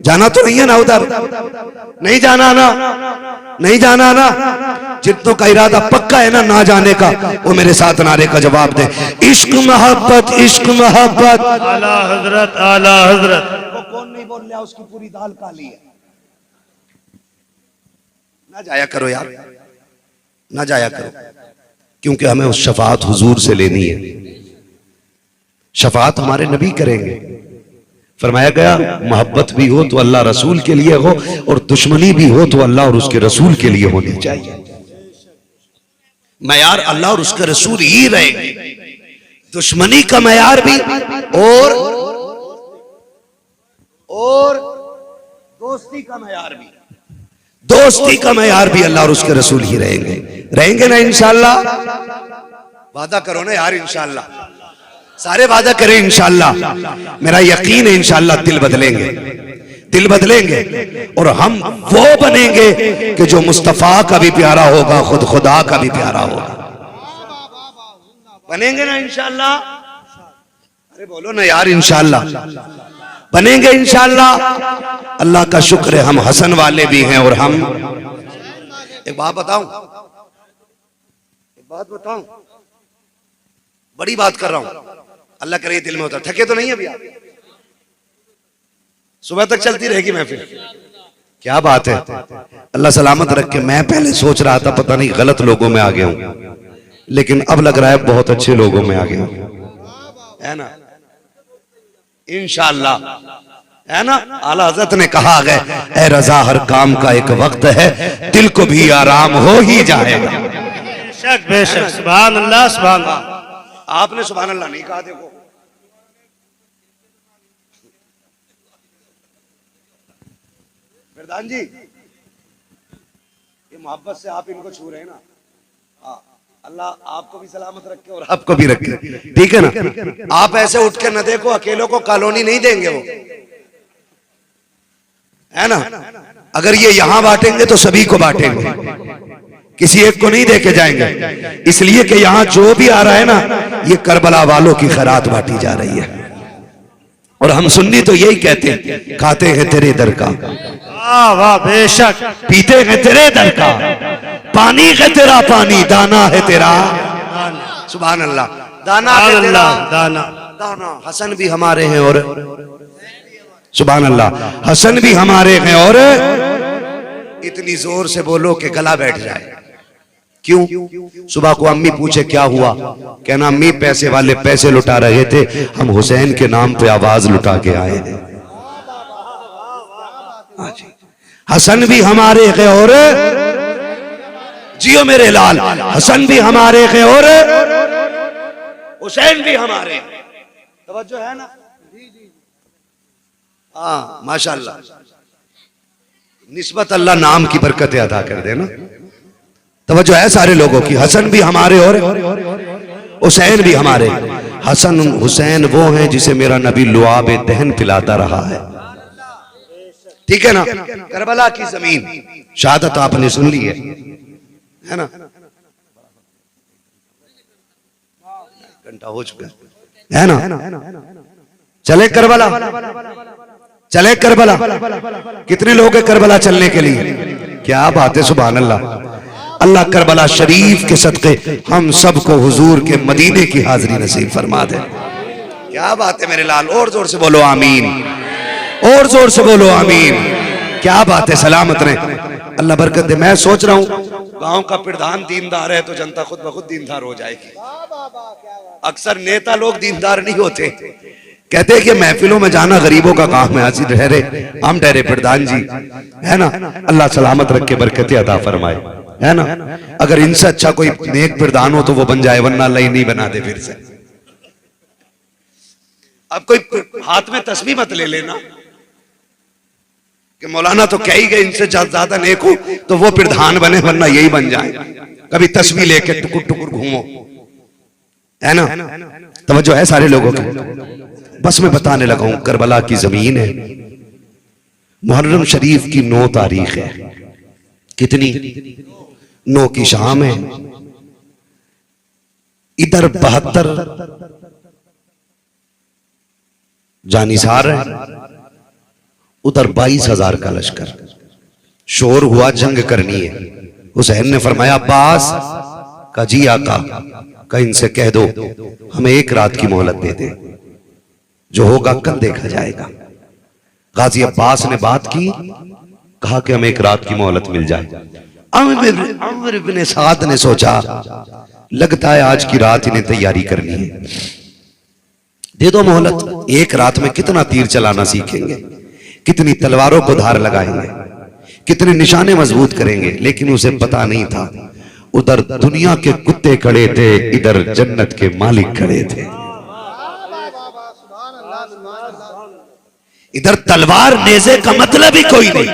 जाना तो नहीं है ना उधर, नहीं जाना ना, नहीं जाना ना। जितनों का इरादा पक्का है ना जाने का, वो मेरे साथ नारे का जवाब दे, इश्क मोहब्बत, इश्क मोहब्बत। आला हजरत, आला हजरत। वो कौन नहीं बोल रहा, उसकी पूरी दाल काली है। ना जाया करो यार, ना जाया करो, क्योंकि हमें उस शफात हुजूर से लेनी है। शफात हमारे नबी करेंगे। फरमाया गया, मोहब्बत भी हो तो अल्लाह रसूल के लिए हो, और दुश्मनी भी हो तो अल्लाह और उसके रसूल के लिए होनी चाहिए। मयार अल्लाह और उसके रसूल ही रहेंगे, दुश्मनी का मयार भी और दोस्ती का मयार भी, दोस्ती का मयार भी अल्लाह और उसके रसूल ही रहेंगे। रहेंगे ना इंशाअल्लाह? वादा करो ना यार इंशाअल्लाह। सारे वादा करें इंशाअल्लाह। मेरा यकीन है इंशाअल्लाह दिल बदलेंगे, दिल बदलेंगे और हम वो बनेंगे कि जो मुस्तफा का भी प्यारा होगा, खुद खुदा का भी प्यारा होगा। बनेंगे ना इंशाअल्लाह? अरे बोलो ना यार, इंशाअल्लाह बनेंगे इंशाअल्लाह। अल्लाह का शुक्र है हम हसन वाले भी हैं और हम, एक बात बताऊं, बड़ी बात कर रहा हूं, अल्लाह करे दिल में उतर। थके तो नहीं अभी आप? सुबह तक चलती रहेगी महफिल। क्या बात है, अल्लाह सलामत रखे। मैं पहले सोच रहा था पता नहीं गलत लोगों में आ गया हूं, लेकिन अब लग रहा है बहुत अच्छे लोगों में आ गया हूं, है ना? इंशाअल्लाह, है ना? आला हज़रत ने कहा है, ए रजा हर काम का एक वक्त है, दिल को भी आराम हो ही जाएगा। बेशक बेशक, सुभान अल्लाह सुभान अल्लाह। आपने सुभान अल्लाह नहीं कहा। देखो प्रधान जी, ये मोहब्बत से आप इनको छू रहे हैं ना, अल्लाह आपको भी सलामत रखे और आपको भी रखे, ठीक है ना? आप ऐसे उठ के न देखो, अकेलों को कॉलोनी नहीं देंगे वो, है ना? अगर ये यहां बांटेंगे तो सभी को बांटेंगे, किसी एक को नहीं देके जाएंगे, इसलिए कि यहां जो भी आ रहा है ना, ये करबला वालों की खैरात बांटी जा रही है। और हम सुन्नी तो यही कहते हैं, खाते हैं तेरे दर का, वाह वाह बेशक, पीते हैं तेरे दर का, पानी है तेरा पानी, दाना है तेरा, सुभान अल्लाह, दाना है तेरा दाना। दाना। हसन भी हमारे हैं और सुभान अल्लाह, हसन भी हमारे हैं और इतनी जोर से बोलो कि गला बैठ जाए। क्यों? सुबह को अम्मी पूछे क्या हुआ, कहना अम्मी पैसे वाले पैसे लुटा रहे थे, हम हुसैन के नाम पे आवाज लुटा के आए हैं। हसन भी हमारे हैं और जियो मेरे लाल, हसन भी हमारे हैं और हुसैन भी हमारे हैं। तवज्जो है ना? हाँ माशाल्लाह, निस्बत अल्लाह नाम की बरकतें अदा कर देना। तवज्जो है सारे लोगों की। हसन भी हमारे और हुसैन भी हमारे। हसन हुसैन वो हैं जिसे मेरा नबी लुआब दहन पिलाता रहा है, ठीक है ना? करबला की जमीन, शहादत आपने सुन ली है ना? घंटा हो चुका है ना? चले करबला, चले करबला। कितने लोग हैं करबला चलने के लिए? क्या बात है, सुभान अल्लाह। अल्लाह करबला शरीफ के सदके हम सबको हुजूर के मदीने की हाजिरी नसीब फरमा दे। क्या बात है मेरे लाल, और जोर से बोलो आमीन, और जोर से बोलो आमीन। क्या बात है, सलामत रहे, अल्लाह बरकत दे। मैं सोच रहा हूँ गांव का प्रधान दीनदार है तो जनता खुद ब खुद दीनदार हो जाएगी। अक्सर नेता लोग दीनदार नहीं होते, कहते हैं कि महफिलों में जाना गरीबों का काम है। आज ठहरे, हम ठहरे प्रधान जी, है ना? अल्लाह सलामत रख के बरकत अता फरमाए, है ना? अगर इनसे अच्छा कोई नेक प्रधान हो तो वो बन जाए, वरना अल्लाह ही नहीं बना दे फिर से। अब कोई हाथ में तस्बीह मत ले लेना कि मौलाना तो कह ही गए इनसे ज्यादा नेक हो तो वो प्रधान बने, वरना यही बन जाए। कभी तस्बीह लेके टुकुर टुकुर घूमो, है ना? तवज्जो है सारे लोगों की। बस मैं बताने लगा हूं, करबला की जमीन है, मुहर्रम शरीफ की 9 तारीख है। कितनी? 9 की शाम है। इधर 72 जानिसार है, उधर 22,000 का लश्कर। शोर हुआ, जंग करनी है। हुसैन ने फरमाया अब्बास का जी आका का इनसे कह दो हमें एक रात की मोहलत दे दे, जो होगा कल देखा जाएगा। गाजी अब्बास ने बात की, कहा कि हमें एक रात की मोहलत मिल जाए। अमर इब्ने साद ने सोचा लगता है आज की रात इन्हें तैयारी करनी है, दे दो मोहलत। एक रात में कितना तीर चलाना सीखेंगे, कितनी तलवारों को धार लगाएंगे, कितने निशाने मजबूत करेंगे। लेकिन उसे पता नहीं था उधर दुनिया के कुत्ते खड़े थे, इधर जन्नत के मालिक खड़े थे। इधर तलवार नेज़े का मतलब ही कोई नहीं।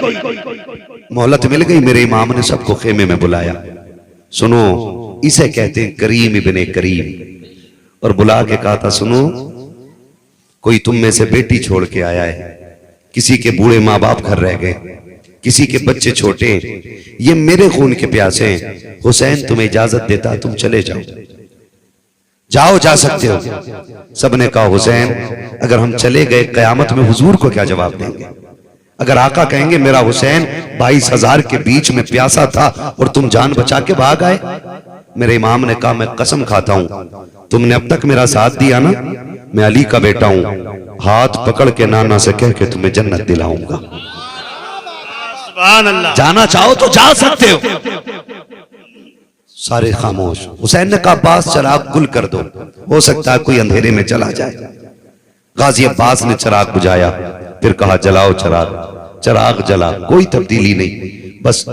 मोहलत मिल गई, मेरे इमाम ने सबको खेमे में बुलाया। सुनो, इसे कहते हैं करीम इब्ने करीम। और बुला के कहा था, सुनो, कोई तुम में से बेटी छोड़ के आया है, किसी के बूढ़े माँ बाप घर रह गए, किसी के बच्चे छोटे, ये मेरे खून के प्यासे हैं, हुसैन तुम्हें इजाजत देता तुम चले जाओ, जाओ, जा सकते हो। सबने कहा, हुसैन अगर हम चले गए कयामत में हुजूर को क्या जवाब देंगे? अगर आका कहेंगे मेरा हुसैन 22,000 के बीच में प्यासा था और तुम जान बचा के भाग आए। मेरे इमाम ने कहा, मैं कसम खाता हूं, तुमने अब तक मेरा साथ दिया ना, मैं अली का बेटा हूं, हाथ पकड़ के नाना से कह के तुम्हें जन्नत दिलाऊंगा। सुभान अल्लाह। जाना चाहो तो जा सकते हो। सारे खामोश। हुसैन ने कहा, अब्बास चिराग गुल कर दो, हो सकता है कोई अंधेरे में चला जाए। गाजी अब्बास ने चिराग बुझाया, फिर कहा, जलाओ चिराग। चिराग जला, कोई तब्दीली नहीं, बस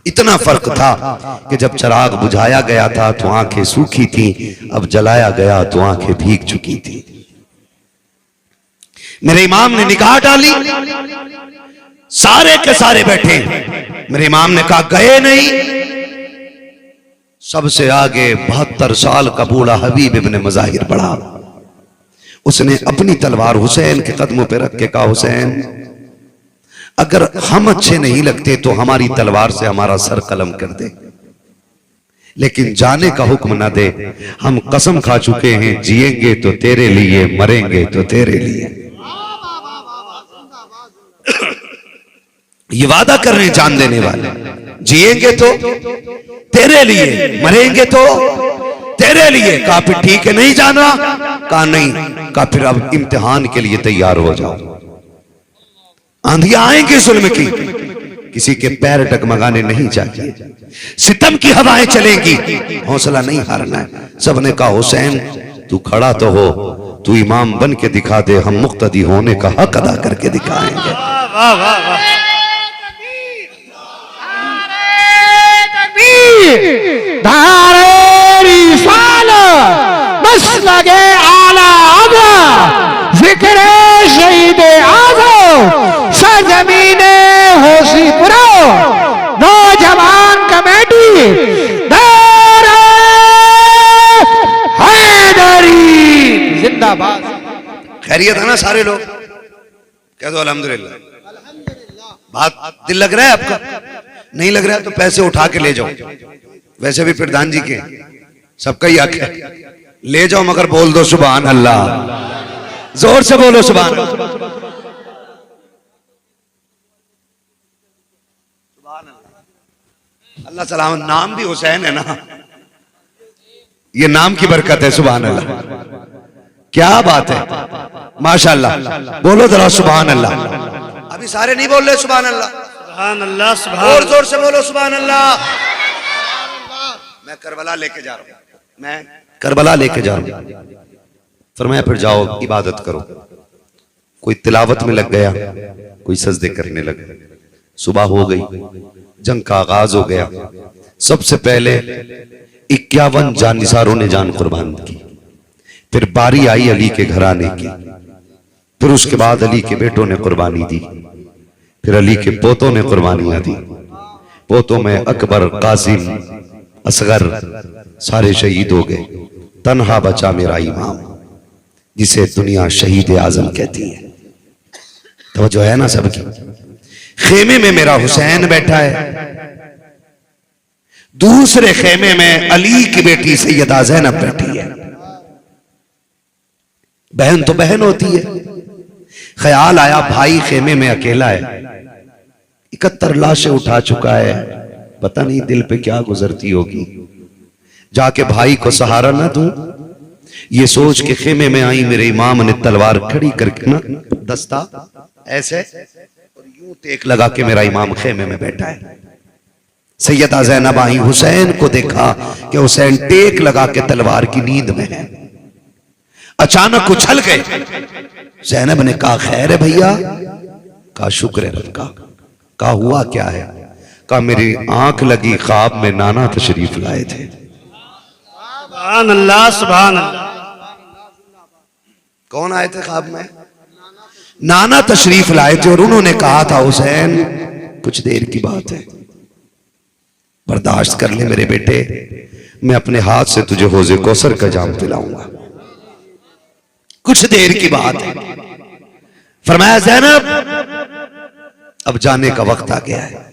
इतना फर्क था कि जब चिराग बुझाया गया था तो आंखें सूखी थी, अब जलाया गया तो आंखें भीग चुकी थी। मेरे इमाम ने निगाह डाली, सारे के सारे बैठे। मेरे इमाम ने कहा, गए नहीं। सबसे आगे 72 साल का बूढ़ा हबीब इब्ने मज़ाहिर बढ़ा। उसने अपनी तलवार हुसैन के कदमों पे रख के कहा, हुसैन अगर हम अच्छे नहीं लगते तो हमारी तलवार से हमारा सर कलम कर दे, लेकिन जाने का हुक्म ना दे। हम कसम खा चुके हैं, जिएंगे तो तेरे लिए, मरेंगे तो तेरे लिए। ये वादा कर रहे हैं जान देने वाले, जिएंगे तो तेरे लिए, मरेंगे तो तेरे लिए। कहा, फिर ठीक है, नहीं जाना? कहा, नहीं। कहा, फिर अब इम्तिहान के लिए तैयार हो जाओ। आंधियां आएंगी जुल्म की, किसी के पैर डगमगाने नहीं चाहिए, सितम की हवाएं चलेंगी, हौसला नहीं हारना है। सबने कहा, हुसैन तू खड़ा तो हो, तू इमाम बन के दिखा दे, हम मुक्तदी होने का हक अदा करके दिखाएंगे। वाह वाह वाह। धारे रिसालत मसलके आला अज़म, ज़िक्र शहीद आज़म, सरज़मीने होशीपुरा, नौजवान कमेटी, नारे हैदरी जिंदाबाद। खैरियत है ना सारे लोग? कह दो अल्हम्दुलिल्लाह। बात दिल लग रहा है आपका? नहीं लग रहा है तो पैसे उठा के ले जाओ, वैसे भी प्रधान जी के सबका ही हक है, ले जाओ, मगर बोल दो सुभान अल्लाह, जोर से बोलो सुभान अल्लाह। अल्लाह सलामत। नाम भी हुसैन है ना, ये नाम की बरकत है। सुभान अल्लाह, क्या बात है, माशाअल्लाह। बोलो जरा सुभान अल्लाह। अभी सारे नहीं बोल रहे सुभान अल्लाह। सुभान अल्लाह। सुभान और जोर से बोलो सुभान अल्लाह। मैं करबला लेके जा रहा हूं, मैं करबला लेके जा रहा हूं। फरमाया, फिर जाओ इबादत करो। कोई तिलावत में लग गया, कोई सजदे करने लग गया। सुबह हो गई, जंग का आगाज हो गया। सबसे पहले 51 जानिसारों ने जान कुर्बान की, फिर बारी आई अली के घराने की, फिर उसके बाद अली के बेटों ने कुर्बानी दी, फिर अली के पोतों ने कुर्बानियां दी। पोतों में अकबर, कासिम, असगर सारे शहीद हो गए। तन्हा बचा मेरा इमाम, जिसे दुनिया शहीद आजम कहती है। तो जो है ना सबकी, खेमे में मेरा हुसैन बैठा है, दूसरे खेमे में अली की बेटी सैयदा ज़ैनब बैठी है। बहन तो बहन होती है। ख्याल आया भाई खेमे में अकेला है, 71 लाशें उठा चुका है, पता नहीं दिल पे क्या गुजरती होगी। जाके भाई को सहारा ना दूं, ये सोच के खेमे में आई। मेरे इमाम ने तलवार खड़ी करके ना दस्ता ऐसे और यूं टेक लगा के मेरा इमाम खेमे में बैठा है। सैयदा ज़ैनब आई, हुसैन को देखा कि हुसैन टेक लगा के तलवार की नींद में है। अचानक उछल गए। ज़ैनब ने कहा, खैर है भैया? कहा, शुक्र है रब का। कहा, हुआ क्या है? कहा, मेरी आंख लगी, ख्वाब में नाना तशरीफ लाए थे। सुभान अल्लाह। सुभान अल्लाह। कौन आए थे ख्वाब में? नाना तशरीफ लाए थे और उन्होंने कहा था, हुसैन कुछ देर की बात है, बर्दाश्त कर ले मेरे बेटे, मैं अपने हाथ से तुझे हौज़े कौसर का जाम पिलाऊंगा। कुछ देर की बात है, फरमाया ज़ैनब अब जाने का वक्त आ गया है।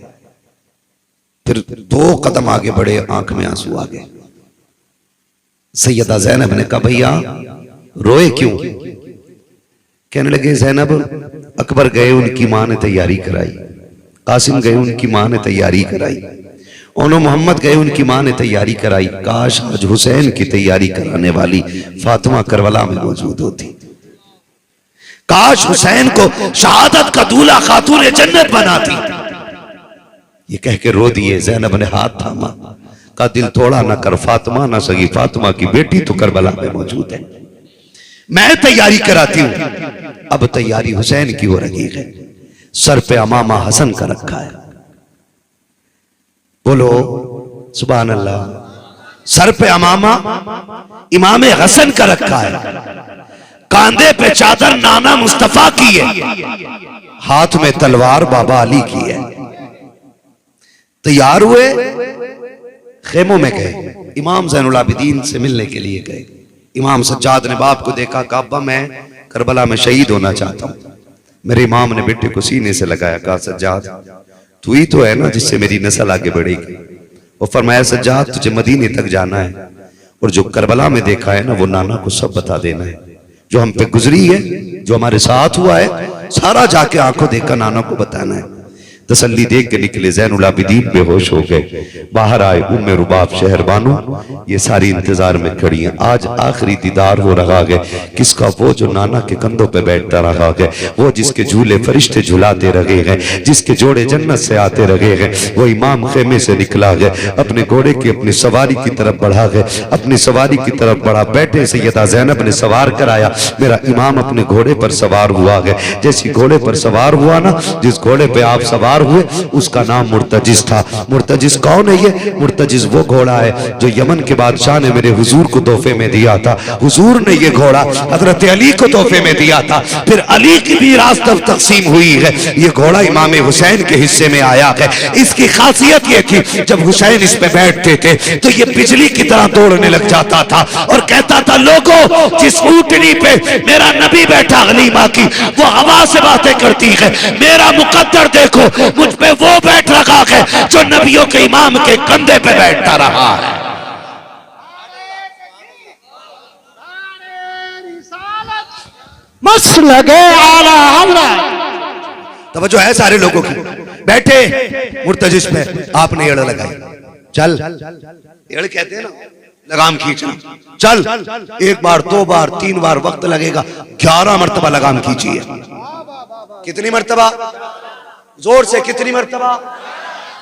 फिर 2 कदम आगे बढ़े, आंख में आंसू आ गए। सैयदा ज़ैनब ने कहा भैया रोए क्यों? कहने लगे ज़ैनब अकबर गए, उनकी मां ने तैयारी कराई, कासिम गए, उनकी मां ने तैयारी कराई, ओनो मोहम्मद गए, उनकी मां ने तैयारी कराई। काश आज हुसैन की तैयारी कराने वाली फातिमा करबला में मौजूद होती। काश हुसैन को शहादत का दूल्हा खातून जन्नत बनाती। ये कह के रो दिए। ज़ैनब ने हाथ थामा, का दिल थोड़ा ना कर फातिमा, ना सगी फातिमा की बेटी तो करबला में मौजूद है, मैं तैयारी कराती हूं। अब तैयारी हुसैन की हो रही है, सर पे अमामा हसन का रखा है, बोलो सुभान अल्लाह। सर पे अमामा इमाम हसन का रखा है, कांधे पे चादर नाना मुस्तफा की है, हाथ में तलवार बाबा अली की है। तैयार हुए, खेमों में गए, इमाम ज़ैनुल आबिदीन से मिलने के लिए गए। इमाम सज्जाद ने बाप को देखा, कहा अब्बा मैं करबला में शहीद होना चाहता हूं। मेरे इमाम ने बेटे को सीने से लगाया, कहा सज्जाद तू ही तो है ना जिससे मेरी नस्ल आगे बढ़ेगी। और फरमाया सज्जाद तुझे मदीने तक जाना है और जो करबला में देखा है ना वो नाना को सब बता देना है, जो हम पे गुजरी है, जो हमारे साथ हुआ है, सारा जाके आंखों देखकर नाना को बताना है। तसल्ली देख के निकले। ज़ैनुल आबिदीन बेहोश हो गए। बाहर आए उम्मे रुबाब शहर बानो, ये सारी इंतजार में खड़ी हैं। आज आखिरी दीदार हो रहा है किसका? वो जो नाना के कंधों पे बैठता रहा है, वो जिसके झूले फरिश्ते झुलाते रहे हैं, जिसके जोड़े जन्नत से आते रहे हैं। वो इमाम खेमे से निकला है, अपने घोड़े की अपनी सवारी की तरफ बढ़ा है, अपनी सवारी की तरफ बढ़ा। बैठे सैयदा ज़ैनब ने सवार कराया, मेरा इमाम अपने घोड़े पर सवार हुआ है। जैसी घोड़े पर सवार हुआ ना, जिस घोड़े पे आप सवार हुए उसका नाम मुर्तजिज था। मुर्तजिज कौन है? ये मुर्तजिज वो घोड़ा है जो यमन के बादशाह ने मेरे हुजूर को तोहफे में दिया था। हुजूर ने ये घोड़ा हजरत अली को तोहफे में दिया था, फिर अली की भी रास्त तकसीम हुई है। ये घोड़ा इमाम हुसैन के हिस्से में आया है। इसकी खासियत ये थी जब हुसैन इस पे बैठते थे तो ये बिजली की तरह दौड़ने लग जाता था और कहता था लोगों जिस ऊंटनी पे मेरा नबी बैठा गनीमा की, वो हवा से बातें करती है। मेरा मुकद्दर देखो, मुझ पे वो बैठ रखा है जो नबियों के इमाम के कंधे पे बैठता रहा है। मस्त लगे आला हमला। तवज्जो है सारे लोगों की। बैठे मुर्तजिज पे, आपने एड़ लगाई, चल एड़ कहते हैं ना, लगाम खींचना, चल 1 बार 2 बार 3 बार वक्त लगेगा, 11 मरतबा लगाम खींचिए। कितनी मरतबा? जोर से कितनी मरतबा?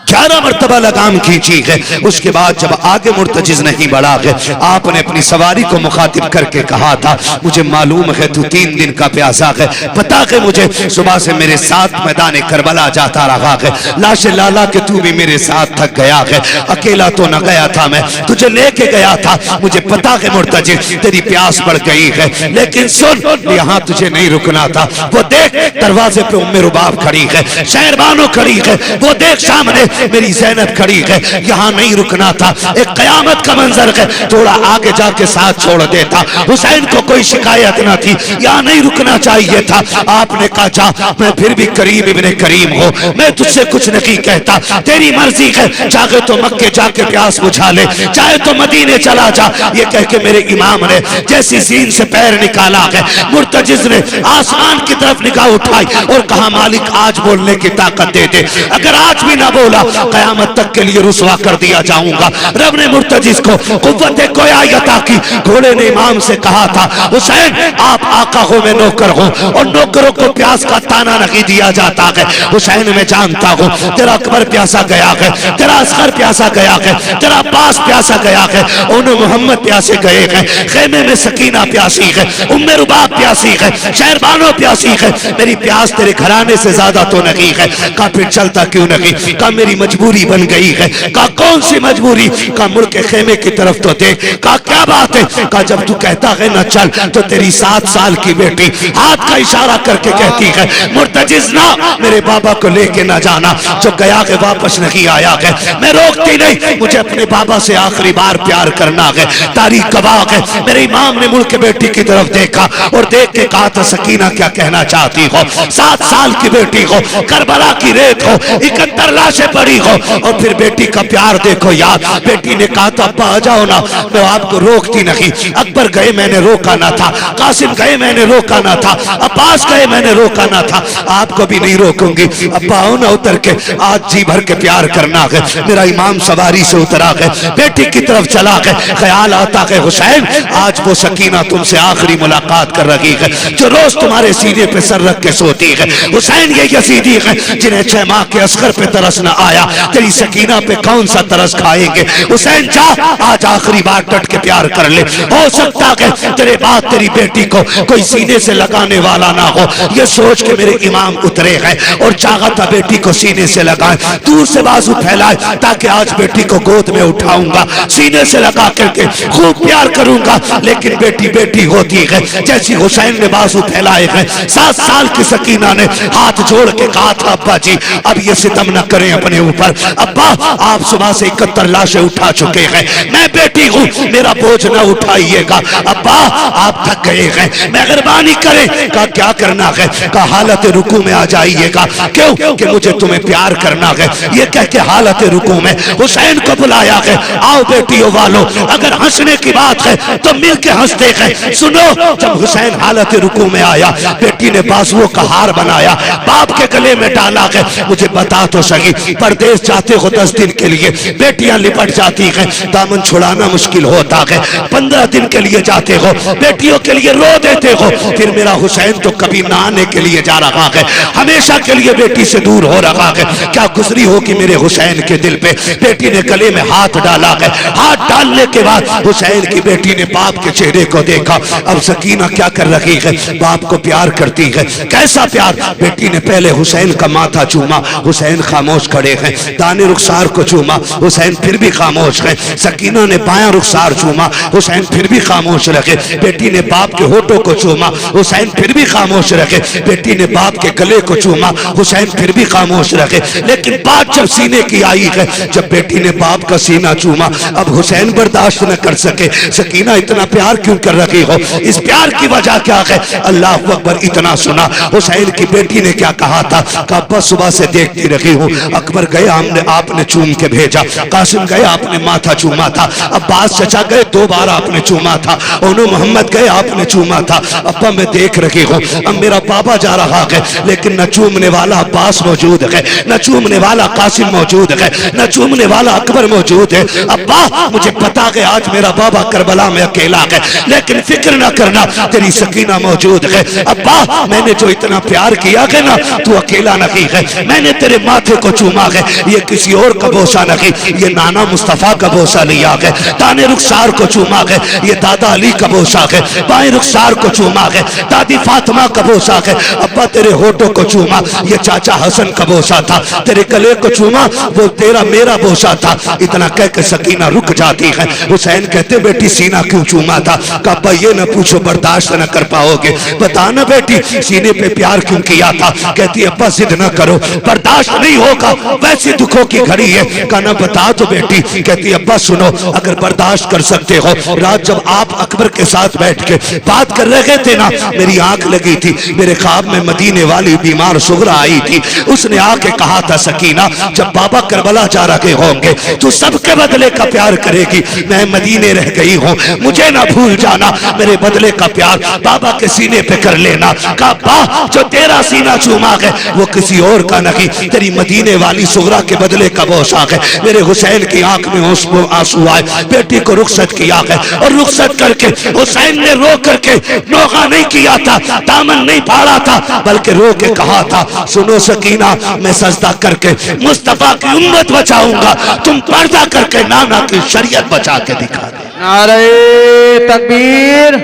11 मरतबा लगाम खींची है। उसके बाद जब आगे मुर्तजिज नहीं बढ़ा है, आपने अपनी सवारी को मुखातिब करके कहा था मुझे मालूम है तू 3 दिन का प्यासा है, पता है मुझे सुबह से मेरे साथ मैदान करबला जाता रहा है, लाश लाला के तू भी मेरे साथ थक गया है, अकेला तो न गया था, मैं तुझे लेके गया था, मुझे पता है मुर्तजिज तेरी प्यास बढ़ गई है, लेकिन सुन यहाँ तुझे नहीं रुकना था। वो देख दरवाजे पे उम्मे रुबाब खड़ी है, शहरबानो खड़ी है, वो देख सामने मेरी ज़ैनब खड़ी है, यहाँ नहीं रुकना था। एक कयामत का मंजर है, थोड़ा आगे जाके साथ छोड़ देता। हुसैन को कोई शिकायत ना थी, यहाँ नहीं रुकना चाहिए था। आपने कहा जा, मैं फिर भी करीम इब्ने करीम हूँ, मैं तुझसे कुछ नहीं कहता, तेरी मर्जी है, चाहे तो मक्के जाके प्यास बुझा ले, चाहे तो मदीने चला जा। ये कह के मेरे इमाम ने जैसी सीन से पैर निकाला है, मुर्तजिज ने आसमान की तरफ निगाह उठाई और कहा मालिक आज बोलने की ताकत दे दे, अगर आज भी ना बोला कयामत तक के लिए रुसवा कर दिया जाऊंगा। रब ने मुर्तजिज को कुव्वत गोया अता की। घोड़े ने इमाम से कहा था हुसैन आप आका हो मैं नौकर हूं और नौकरों को प्यास का ताना नहीं दिया जाता है। हुसैन मैं जानता हूं तेरा अकबर प्यासा गया है, तेरा असगर प्यासा गया है, तेरा अब्बास प्यासा गया है, उन्होंने मोहम्मद प्यासे गए हैं, खेमे में सकीना प्यासी है, उम्मे रुबाब प्यासी है, शहरबानो प्यासी है, मेरी प्यास तेरे घराने से ज्यादा तो नहीं है। का फिर चलता क्यों नहीं? का मेरी कोई मजबूरी बन गई है। कहा कौन सी मजबूरी? कहा मुड़ के खेमे की तरफ तो देख। कहा क्या बात है? कहा जब तू कहता है ना चल, तो तेरी 7 साल की बेटी हाथ का इशारा करके कहती है मुर्तजिज ना, मेरे बाबा को लेके ना जाना, जो गया है वापस नहीं आया है। मैं रोकती नहीं, मुझे अपने बाबा से आखिरी बार प्यार करना है। तारीख गवाह है, मेरे इमाम ने मुड़ के बेटी की तरफ देखा और देख के कहा था सकीना क्या कहना चाहती हो? 7 साल की बेटी हो, करबला की रेत हो, 71 लाशें पड़ी हो, और फिर बेटी का प्यार देखो यार। बेटी ने कहा था अब्बा आ जाओ ना, मैं आपको रोकती नहीं। अकबर गए मैंने रोका ना था, कासिम गए मैंने रोका ना था, अब्बास गए मैंने रोका ना था, आपको भी नहीं रोकूंगी। अब्बा आओ ना उतर के, आज जी भर के प्यार करना है। मेरा इमाम सवारी से उतरा है, बेटी की तरफ चला है। ख्याल आता है हुसैन आज वो सकीना तुमसे आखिरी मुलाकात कर रही है, जो रोज तुम्हारे सीने पे सर रख के सोती है। हुसैन ये यजीदी है जिन्हें 6 माह के असगर पे तरस न आया, तेरी सकीना पे कौन सा तरस खाएंगे? हुसैन जा आज आखिरी बार डट के प्यार कर ले। हो सकता है तेरे बाद तेरी बेटी को कोई सीने से लगाने वाला ना हो, ये सोच के मेरे इमाम उतरे हैं और चाहा था बेटी को सीने से लगाए, दूर से बाजू फैलाए, ताकि आज बेटी को गोद में उठाऊंगा, सीने से लगा करके खूब प्यार करूंगा। लेकिन बेटी बेटी होती है। जैसी हुसैन ने बाजू फैलाए हैं, 7 साल की सकीना ने हाथ जोड़ के कहा था अब्बा जी अब ये सितम न करें अपने ऊपर। अब्बा आप सुबह से 71 लाशें उठा चुके हैं, मैं बेटी हूँ, मेरा बोझ न उठाइएगा। अब्बा आप थक गए हैं, मेहरबानी करें। कहा क्या करना है? कहा हालत रुकू में आ जाइएगा। क्यों? कि मुझे तुम्हें प्यार करना है। ये कह के हालत रुकू में हुसैन को बुलाया है। आओ बेटियों वालों, अगर हंसने की बात है तो मिल के हंसते हैं। सुनो, जब हुसैन हालत रुकू में आया, बेटी ने बाजुओं का हार बनाया, बाप के गले में डाला है। मुझे बता तो सही, परदेश जाते हो 10 दिन के लिए, बेटियां लिपट जाती हैं, दामन छुड़ाना मुश्किल होता है। 15 दिन के लिए जाते हो, बेटियों के लिए रो देते हो। फिर मेरा हुसैन तो कभी नहाने के लिए जा रहा है, हमेशा के लिए बेटी से दूर हो रहा है। क्या गुजरी होगी मेरे हुसैन के दिल पे? बेटी ने गले में हाथ डाला है। हाथ डालने के बाद हुसैन की बेटी ने बाप के चेहरे को देखा। अब सकीना क्या कर रही है? बाप को प्यार करती है। कैसा प्यार? बेटी ने पहले हुसैन का माथा चूमा, हुसैन खामोश खड़े हैं। दाने रुखसार को चूमा, हुसैन फिर भी खामोश है। सकीना ने बायां रुखसार चूमा, हुसैन फिर भी खामोश रखे। बेटी ने बाप के होठों को चूमा, हुसैन फिर भी खामोश रखे। बेटी ने बाप के गले को चूमा, हुसैन फिर भी खामोश रखे। लेकिन बात जब सीने की आई है, जब बेटी ने बाप का सीना चूमा, अब हुसैन बर्दाश्त न कर सके। सकीना इतना प्यार क्यों कर रही हो? इस प्यार की वजह क्या है? अल्लाह अकबर। इतना सुना हुसैन की बेटी ने क्या कहा था? कहा बस सुबह से देखती रही हूँ, अकबर गए आपने चूम के भेजा, कासिम गए आपने माथा चूमा था, अब्बास चचा गए 2 बार आपने चूमा था, ओनो मोहम्मद गए आपने चूमा था। अब्बा मैं देख रही हूँ, अब मेरा बाबा जा रहा है, लेकिन न चूमने वाला अब्बास मौजूद है, न चूमने वाला कासिम मौजूद है, न चूमने वाला अकबर मौजूद है। अब्बा मुझे पता है आज मेरा बाबा करबला में अकेला है, लेकिन फिक्र न करना, तेरी सकीना मौजूद है। अब्बा मैंने जो इतना प्यार किया है ना, तू अकेला नहीं है। मैंने तेरे माथे को चूमा है, ये किसी और का बोसा नहीं, ये नाना मुस्तफा का बोसा लिया है। दाने रुखसार को चूमा है, ये दादा अली का बोसा है। बाएं रुखसार को चूमा है, दादी फातिमा का बोसा है। अब्बा तेरे होठों को चूमा, ये चाचा हसन का बोसा था। तेरे गले को चूमा, वो तेरा मेरा बोसा था। इतना कह के सकीना रुक जाती है। हुसैन कहते बेटी सीना क्यों चूमा था? कहा ये न पूछो, बर्दाश्त न कर पाओगे। बताना बेटी सीने पे प्यार क्यों किया था? कहती अब्बा जिद न करो, बर्दाश्त नहीं होगा, वैसे दुखों की घड़ी है। कहना बता तो बेटी। कहती अब्बा सुनो, अगर बर्दाश्त कर सकते हो, रात जब आप अकबर के साथ बैठ के बात कर रहे थे ना, मेरी आंख लगी थी, मेरे ख्वाब में मदीने वाली बीमार सुगरा आई थी। उसने आके कहा था सकीना जब बाबा करबला जा रहे होंगे तो सबके बदले का प्यार करेगी। मैं मदीने रह गई हूँ, मुझे ना भूल जाना, मेरे बदले का प्यार बाबा के सीने पे कर लेना। कहा जो तेरा सीना चूमा है वो किसी और का नहीं, तेरी मदीने वाली सुगरा के बदले का बोसा है। मेरे हुसैन की आंख में आंसू आए, बेटी को रुखसत किया है, और रुखसत करके हुसैन ने रो करके नोगा नहीं किया था, दामन नहीं फाड़ा था, बल्कि रो के कहा था सुनो सकीना, मैं सजदा करके मुस्तफा की उम्मत बचाऊंगा, तुम पर्दा करके नाना की शरीयत बचा के दिखा दे। नारे तकबीर,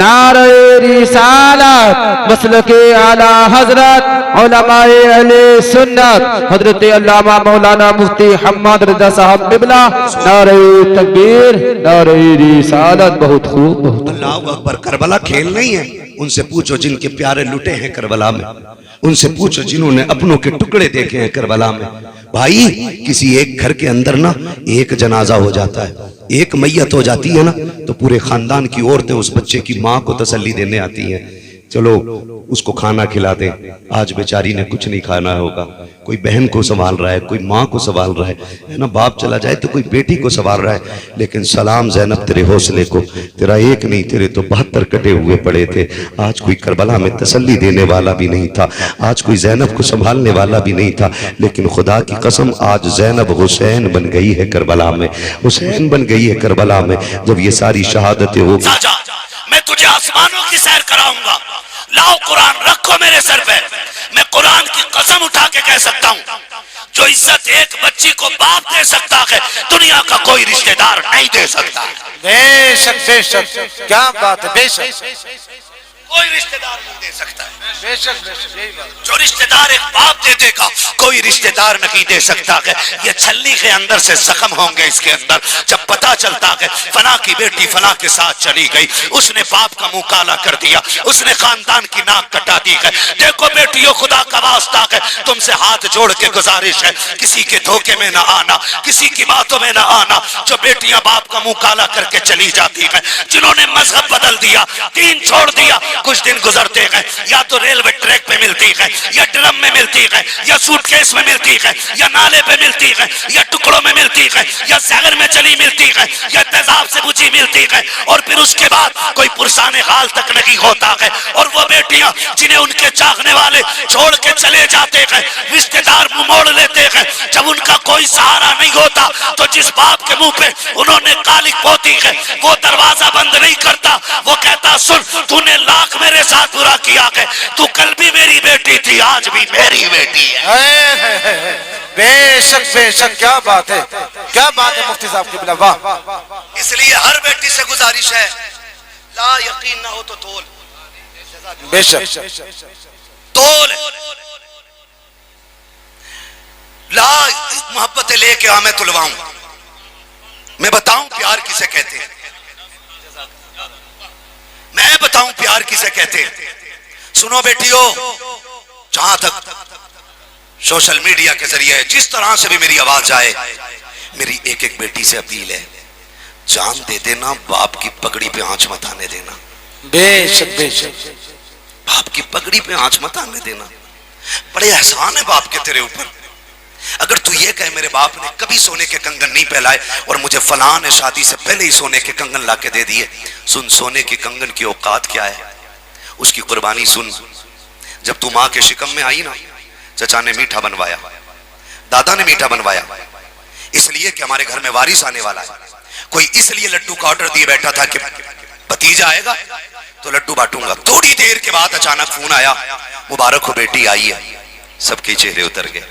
नारे रिसालत, मसलके आला हजरत उलमाए अहले सुन्नत हजरत अल्लाह अल्लामा मौलाना मुफ्ती हम्मद रजा साहब किबला। नारे तकबीर, नारे रिसालत। बहुत खूब, बहुत अल्लाह अकबर। करबला खेल नहीं है। उनसे पूछो जिनके प्यारे लुटे हैं करबला में, उनसे पूछो जिन्होंने अपनों के टुकड़े देखे हैं करबला में। भाई किसी एक घर के अंदर ना एक जनाजा हो जाता है, एक मैयत हो जाती है ना, तो पूरे खानदान की औरतें उस बच्चे की माँ को तसल्ली देने आती हैं, चलो उसको खाना खिला दें, आज बेचारी ने कुछ नहीं खाना होगा। कोई बहन को संभाल रहा है, कोई माँ को संभाल रहा है ना, बाप चला जाए तो कोई बेटी को संभाल रहा है। लेकिन सलाम ज़ैनब तेरे हौसले को, तेरा एक नहीं तेरे तो 72 कटे हुए पड़े थे। आज कोई करबला में तसल्ली देने वाला भी नहीं था, आज कोई ज़ैनब को संभालने वाला भी नहीं था। लेकिन खुदा की कसम आज ज़ैनब हुसैन बन गई है करबला में, हुसैन बन गई है करबला में। जब ये सारी शहादतें हो, मैं तुझे आसमानों की सैर कराऊंगा, लाओ कुरान रखो मेरे सर पे। मैं कुरान की कसम उठा के कह सकता हूँ, जो इज्जत एक बच्ची को बाप दे सकता है, दुनिया का कोई रिश्तेदार नहीं दे सकता। बेशक बेशक, क्या बात है, बेशक कोई रिश्तेदार नहीं दे सकता है। बेशक बेशक, यही बात। जो रिश्तेदार एक बाप दे देगा, कोई रिश्तेदार नहीं दे सकता है। ये छल्ली के अंदर से जख्म होंगे इसके अंदर। जब पता चलता है फला की बेटी फला के साथ चली गई, उसने बाप का मुंह काला कर दिया, उसने खानदान की नाक कटा दी है। देखो बेटियों, खुदा का वास्ता है, तुमसे हाथ जोड़ के गुजारिश है, किसी के धोखे में ना आना, किसी की बातों में ना आना। जो बेटियां बाप का मुंह काला करके चली जाती है, जिन्होंने मजहब बदल दिया, दीन छोड़ दिया, कुछ दिन गुजरते हैं, या तो रेलवे ट्रैक पे मिलती है, या ड्रम में मिलती है, या सूटकेस में मिलती है, या नाले पे मिलती है, या टुकड़ों में मिलती है, या शहर में चली मिलती है, या तेजाब से बुझी मिलती है। और फिर उसके बाद कोई पुरसाने हाल तक नहीं होता है। और वो बेटियां जिन्हें उनके चाहने वाले छोड़ के चले जाते हैं, रिश्तेदार मुंह मोड़ लेते हैं, जब उनका कोई सहारा नहीं होता, तो जिस बाप के मुंह पे उन्होंने कालिक पोती है, वो दरवाजा बंद नहीं करता। वो कहता, सुन, तूने लाख मेरे साथ बुरा किया है, तू कल भी मेरी बेटी थी, आज भी मेरी बेटी है। बेशक बेशक, क्या बात है, क्या बात है मुफ्ती साहब की बिला, वाह। इसलिए हर बेटी से गुजारिश है, ला यकीन ना हो तो तोल, बेशक तोल, ला मोहब्बतें लेके आ, मैं तुलवाऊं, मैं बताऊं प्यार किसे कहते हैं, मैं बताऊं प्यार किसे कहते हैं। सुनो बेटियों, जहां तक सोशल मीडिया के जरिए जिस तरह से भी मेरी आवाज जाए, मेरी एक एक बेटी से अपील है, जान दे देना, बाप की पगड़ी पे आंच मत आने देना। बेशक बेशक, बाप की पगड़ी पे आंच मत आने देना। बड़े एहसान है बाप के तेरे ऊपर। अगर तू ये कहे मेरे बाप ने कभी सोने के कंगन नहीं पहनाए और मुझे फलां ने शादी से पहले ही सोने के कंगन ला के दे दिए, सुन, सोने के कंगन की औकात क्या है, उसकी कुर्बानी सुन। जब तू माँ के शिकम में आई ना, चचा ने मीठा बनवाया, दादा ने मीठा बनवाया, इसलिए कि हमारे घर में वारिस आने वाला है। कोई इसलिए लड्डू का ऑर्डर दिए बैठा था कि भतीजा आएगा तो लड्डू बांटूंगा। थोड़ी देर के बाद अचानक फोन आया, मुबारक हो बेटी आई है। सबके चेहरे उतर गए।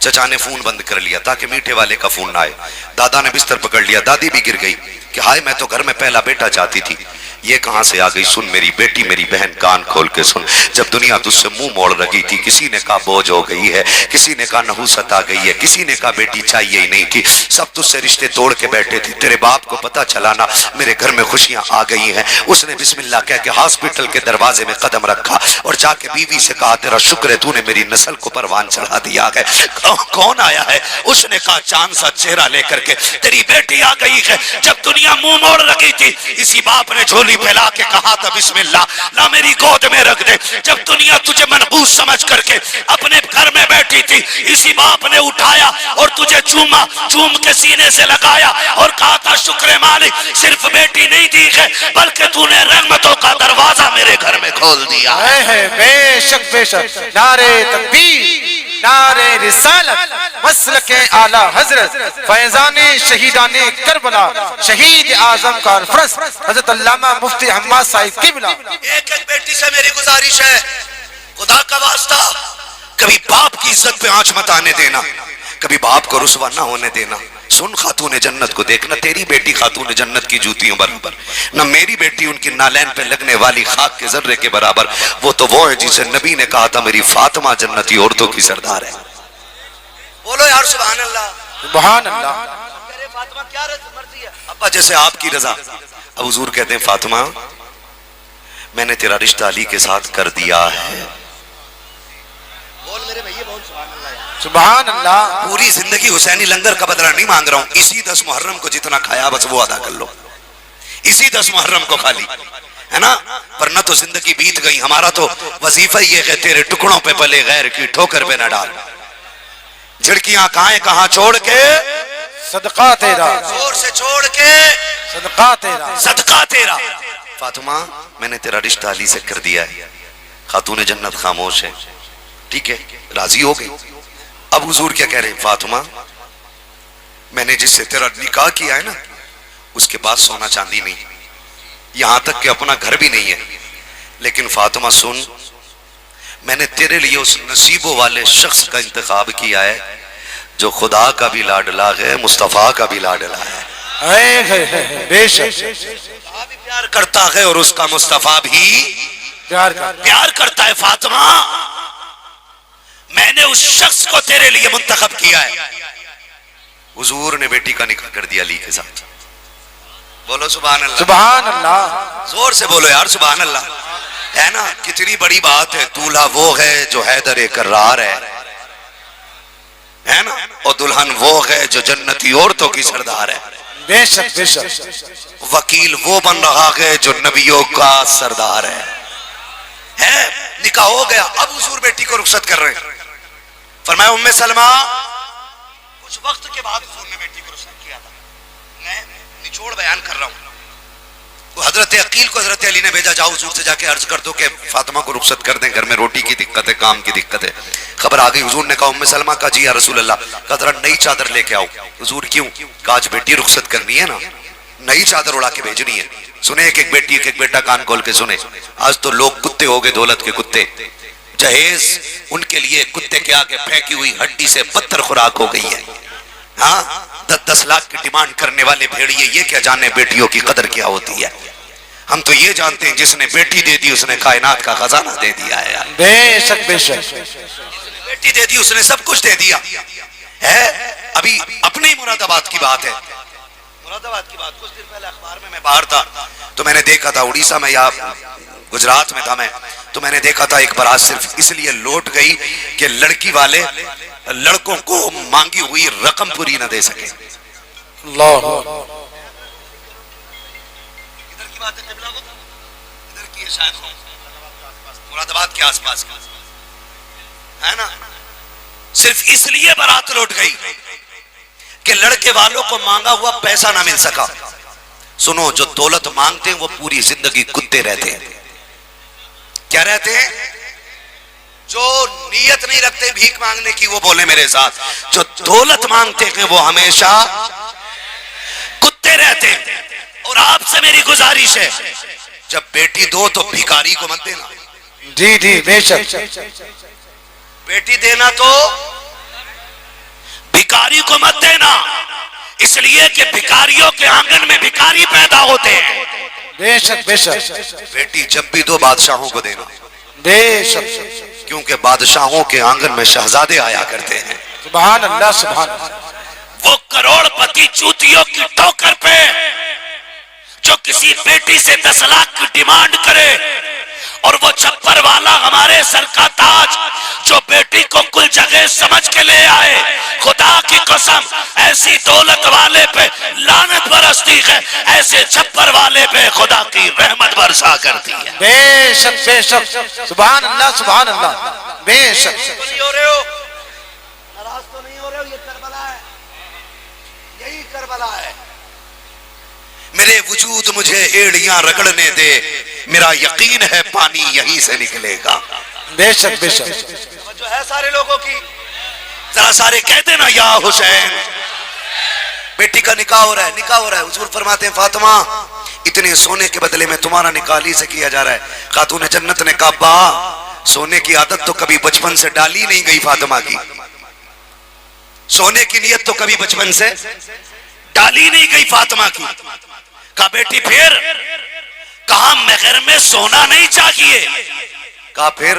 चचा ने फोन बंद कर लिया ताकि मीठे वाले का फोन ना आए। दादा ने बिस्तर पकड़ लिया, दादी भी गिर गई कि हाय, मैं तो घर में पहला बेटा चाहती थी, ये कहां से आ गई। सुन मेरी बेटी, मेरी बहन, कान खोल के सुन। जब दुनिया तुझसे मुंह मोड़ रही थी, किसी ने कहा बोझ हो गई है, किसी ने कहा नहुसत आ गई है, किसी ने कहा बेटी चाहिए ही नहीं थी, सब तुझसे रिश्ते तोड़ के बैठे थे। तेरे बाप को पता चला ना मेरे घर में खुशियां आ गई हैं, उसने बिस्मिल्लाह कह के हॉस्पिटल के दरवाजे में कदम रखा और जाके बीवी से कहा, तेरा शुक्र है तूने मेरी नस्ल को परवान चढ़ा दिया है। कौन आया है? उसने कहा, चांद सा चेहरा लेकर के तेरी बेटी आ गई है। जब दुनिया मुंह मोड़ रही थी, इसी बाप ने झोली फैला के कहा था, बिस्मिल्लाह, ला मेरी गोद में रख दे। जब दुनिया तुझे मनहूस समझ करके अपने घर में बैठी थी, इसी बाप ने उठाया और तुझे चूमा, चूम के सीने से लगाया और कहा था, शुक्र मालिक, सिर्फ बेटी नहीं दी है बल्कि तूने रहमतों का दरवाजा मेरे घर में खोल दिया है। बेशक बेशक, नारे तकबीर, नारे रिसालत, मसलके आला हजरत, फैजाने शहीदाने करबला, शहीद आजम का फरस हजरत अल्लामा मुफ्ती हम्मद साहिब किबला। एक एक बेटी से मेरी गुजारिश है, खुदा का वास्ता, कभी बाप की इज्जत पे आंच मत आने देना, कभी बाप को रुसवा ना होने देना। सुन, खातून जन्नत को देखना, तेरी बेटी खातून जन्नत की जूतियों बराबर, न मेरी बेटी उनकी नालैन पे लगने वाली खाक के जर्रे के बराबर। वो तो वो है जिसे नबी ने कहा था, मेरी फातिमा जन्नती औरतों की सरदार है। बोलो यार सुभान अल्लाह। सुभान अल्लाह। कह रहे फातिमा क्या मर्जी है अब्बा, जैसे आपकी रजा। अब हुजूर कहते हैं फातिमा मैंने तेरा रिश्ता अली के साथ कर दिया है। बोल मेरे भैया बोल सुभान अल्लाह यार। सुभान अल्लाह। पूरी जिंदगी हुसैनी लंगर का बदला नहीं मांग रहा हूं, इसी 10 मुहर्रम को जितना खाया बस वो अदा कर लो, इसी 10 मुहर्रम को खाली, है ना। वरना तो जिंदगी बीत गई। हमारा तो वजीफा ये है तेरे टुकड़ों पे पले गैर की ठोकर पे न डाल, झिड़कियां कहां छोड़ के सदका तेरा, जोर से छोड़ के सदका तेरा, सदका तेरा। फातिमा मैंने तेरा रिश्ता अली से कर दिया है। खातून जन्नत खामोश है, ठीक है, राजी हो गई। अब हुजूर क्या कह रहे हैं, फातिमा मैंने जिससे तेरा निकाह किया है ना उसके पास सोना चांदी नहीं, यहां तक कि अपना घर भी नहीं है। लेकिन फातिमा सुन, मैंने तेरे लिए उस नसीबों वाले शख्स का इंतखाब किया है जो खुदा का भी लाडला है, मुस्तफा का भी लाडला है। बेशक खुदा भी प्यार करता है और उसका मुस्तफा भी प्यार करता है। फातिमा मैंने उस शख्स को तेरे लिए मुंतखब किया है। हुजूर ने बेटी का निकाह कर दिया अली के साथ। बोलो सुभान अल्लाह। सुभान अल्लाह। जोर से बोलो यार सुभान अल्लाह, है ना। कितनी बड़ी बात है। दूल्हा वो है जो हैदर कर्रार है ना, और दुल्हन वो है जो जन्नती औरतों की सरदार है। बेशक बेशक। वकील वो बन रहा है जो नबियों का सरदार है। निकाह हो गया। अब हुजूर बेटी को रुखसत कर रहे हैं। फरमाया उम्मे सलमा, कुछ वक्त के बाद हुजूर ने बेटी को रुखसत किया था। मैं निचोड़ बयान कर रहा हूं। तो हजरत अकील को हजरत अली ने भेजा, जाओ हुजूर से जाके अर्ज कर दो कि फातिमा को रुखसत कर दें, घर में रोटी की दिक्कत है, काम की दिक्कत है। खबर आ गई। हुजूर ने कहा उम्मे सलमा का जी या रसूल अल्लाह, कहा जरा नई चादर लेके आओ। हुजूर क्यों? कहा आज बेटी रुखसत करनी है ना, नई चादर उड़ा के भेजनी है। सुने एक एक बेटी एक एक बेटा कान खोल के सुने। आज तो लोग कुत्ते हो गए, दौलत के कुत्ते। जहेज उनके लिए कुत्ते के आगे फेंकी हुई हड्डी से बदतर खुराक हो गई है। हाँ, 10-10 लाख की डिमांड करने वाले भेड़िए ये क्या जाने बेटियों की कदर क्या होती है। हम तो ये जानते हैं जिसने बेटी दे दी उसने कायनात का खजाना दे दिया है यार। बेशक बेशक। बेटी दे दी उसने सब कुछ दे दिया है। अभी अपने ही मुरादाबाद की बात है, मुरादाबाद की बात। कुछ दिन पहले अखबार में मैं बाहर था तो मैंने देखा था, उड़ीसा में या गुजरात में था मैं, तो मैंने देखा था एक बारात सिर्फ इसलिए लौट गई कि लड़की वाले लड़कों को मांगी हुई रकम पूरी न दे सके। अल्लाह। इधर की बात है, किबला को इधर की है शायद, मुरादाबाद के आसपास का है ना। सिर्फ इसलिए बारात लौट गई कि लड़के वालों को मांगा हुआ पैसा ना मिल सका। सुनो, जो दौलत मांगते हैं वो पूरी जिंदगी कुत्ते रहते हैं। क्या रहते हैं? जो नीयत नहीं रखते भीख मांगने की वो बोले मेरे साथ, जो दौलत मांगते हैं वो हमेशा कुत्ते रहते हैं। और आपसे मेरी गुजारिश है, जब बेटी दो तो भिखारी को मत देना। जी जी बेशक। बेटी देना तो भिखारी को मत देना, इसलिए कि भिखारियों के आंगन में भिखारी पैदा होते हैं। बेशक बेशक। बेटी जब भी दो बादशाहों को देना। बेशक। क्योंकि बादशाहों के आंगन में शहजादे आया करते हैं। सुभान अल्लाह सुभान। वो करोड़पति चूतियों की ठोकर पे जो किसी बेटी से 10 लाख की डिमांड करे, और वो छप्पर वाला हमारे सर का ताज जो बेटी को कुल जगह समझ के ले आए, खुदा की कसम ऐसी दौलत वाले पे लानत बरसती है, ऐसे छप्पर वाले पे खुदा की रहमत बरसा करती है। बेशक बेशक। सुभान अल्लाह सुभान अल्लाह। बेशक। नहीं हो रहे हो, नाराज तो नहीं हो रहे हो, ये करबला है, यही करबला है। मेरे वजूद मुझे एड़ियां रगड़ने दे, मेरा यकीन है पानी यहीं से निकलेगा। बेशक बेशक। जो है सारे लोगों की, जरा सारे कहते ना या हुसैन। बेटी का निकाह हो रहा है, निकाह हो रहा है। हुजूर फरमाते हैं फातिमा इतने सोने के बदले में तुम्हारा निकाह अली से किया जा रहा है। खातून जन्नत ने कहा बा, सोने की आदत तो कभी बचपन से डाली नहीं गई फातिमा की, सोने की नियत तो कभी बचपन से डाली नहीं गई फातिमा की। कहा बेटी फिर? कहा मेहर में सोना नहीं चाहिए। कहा फिर?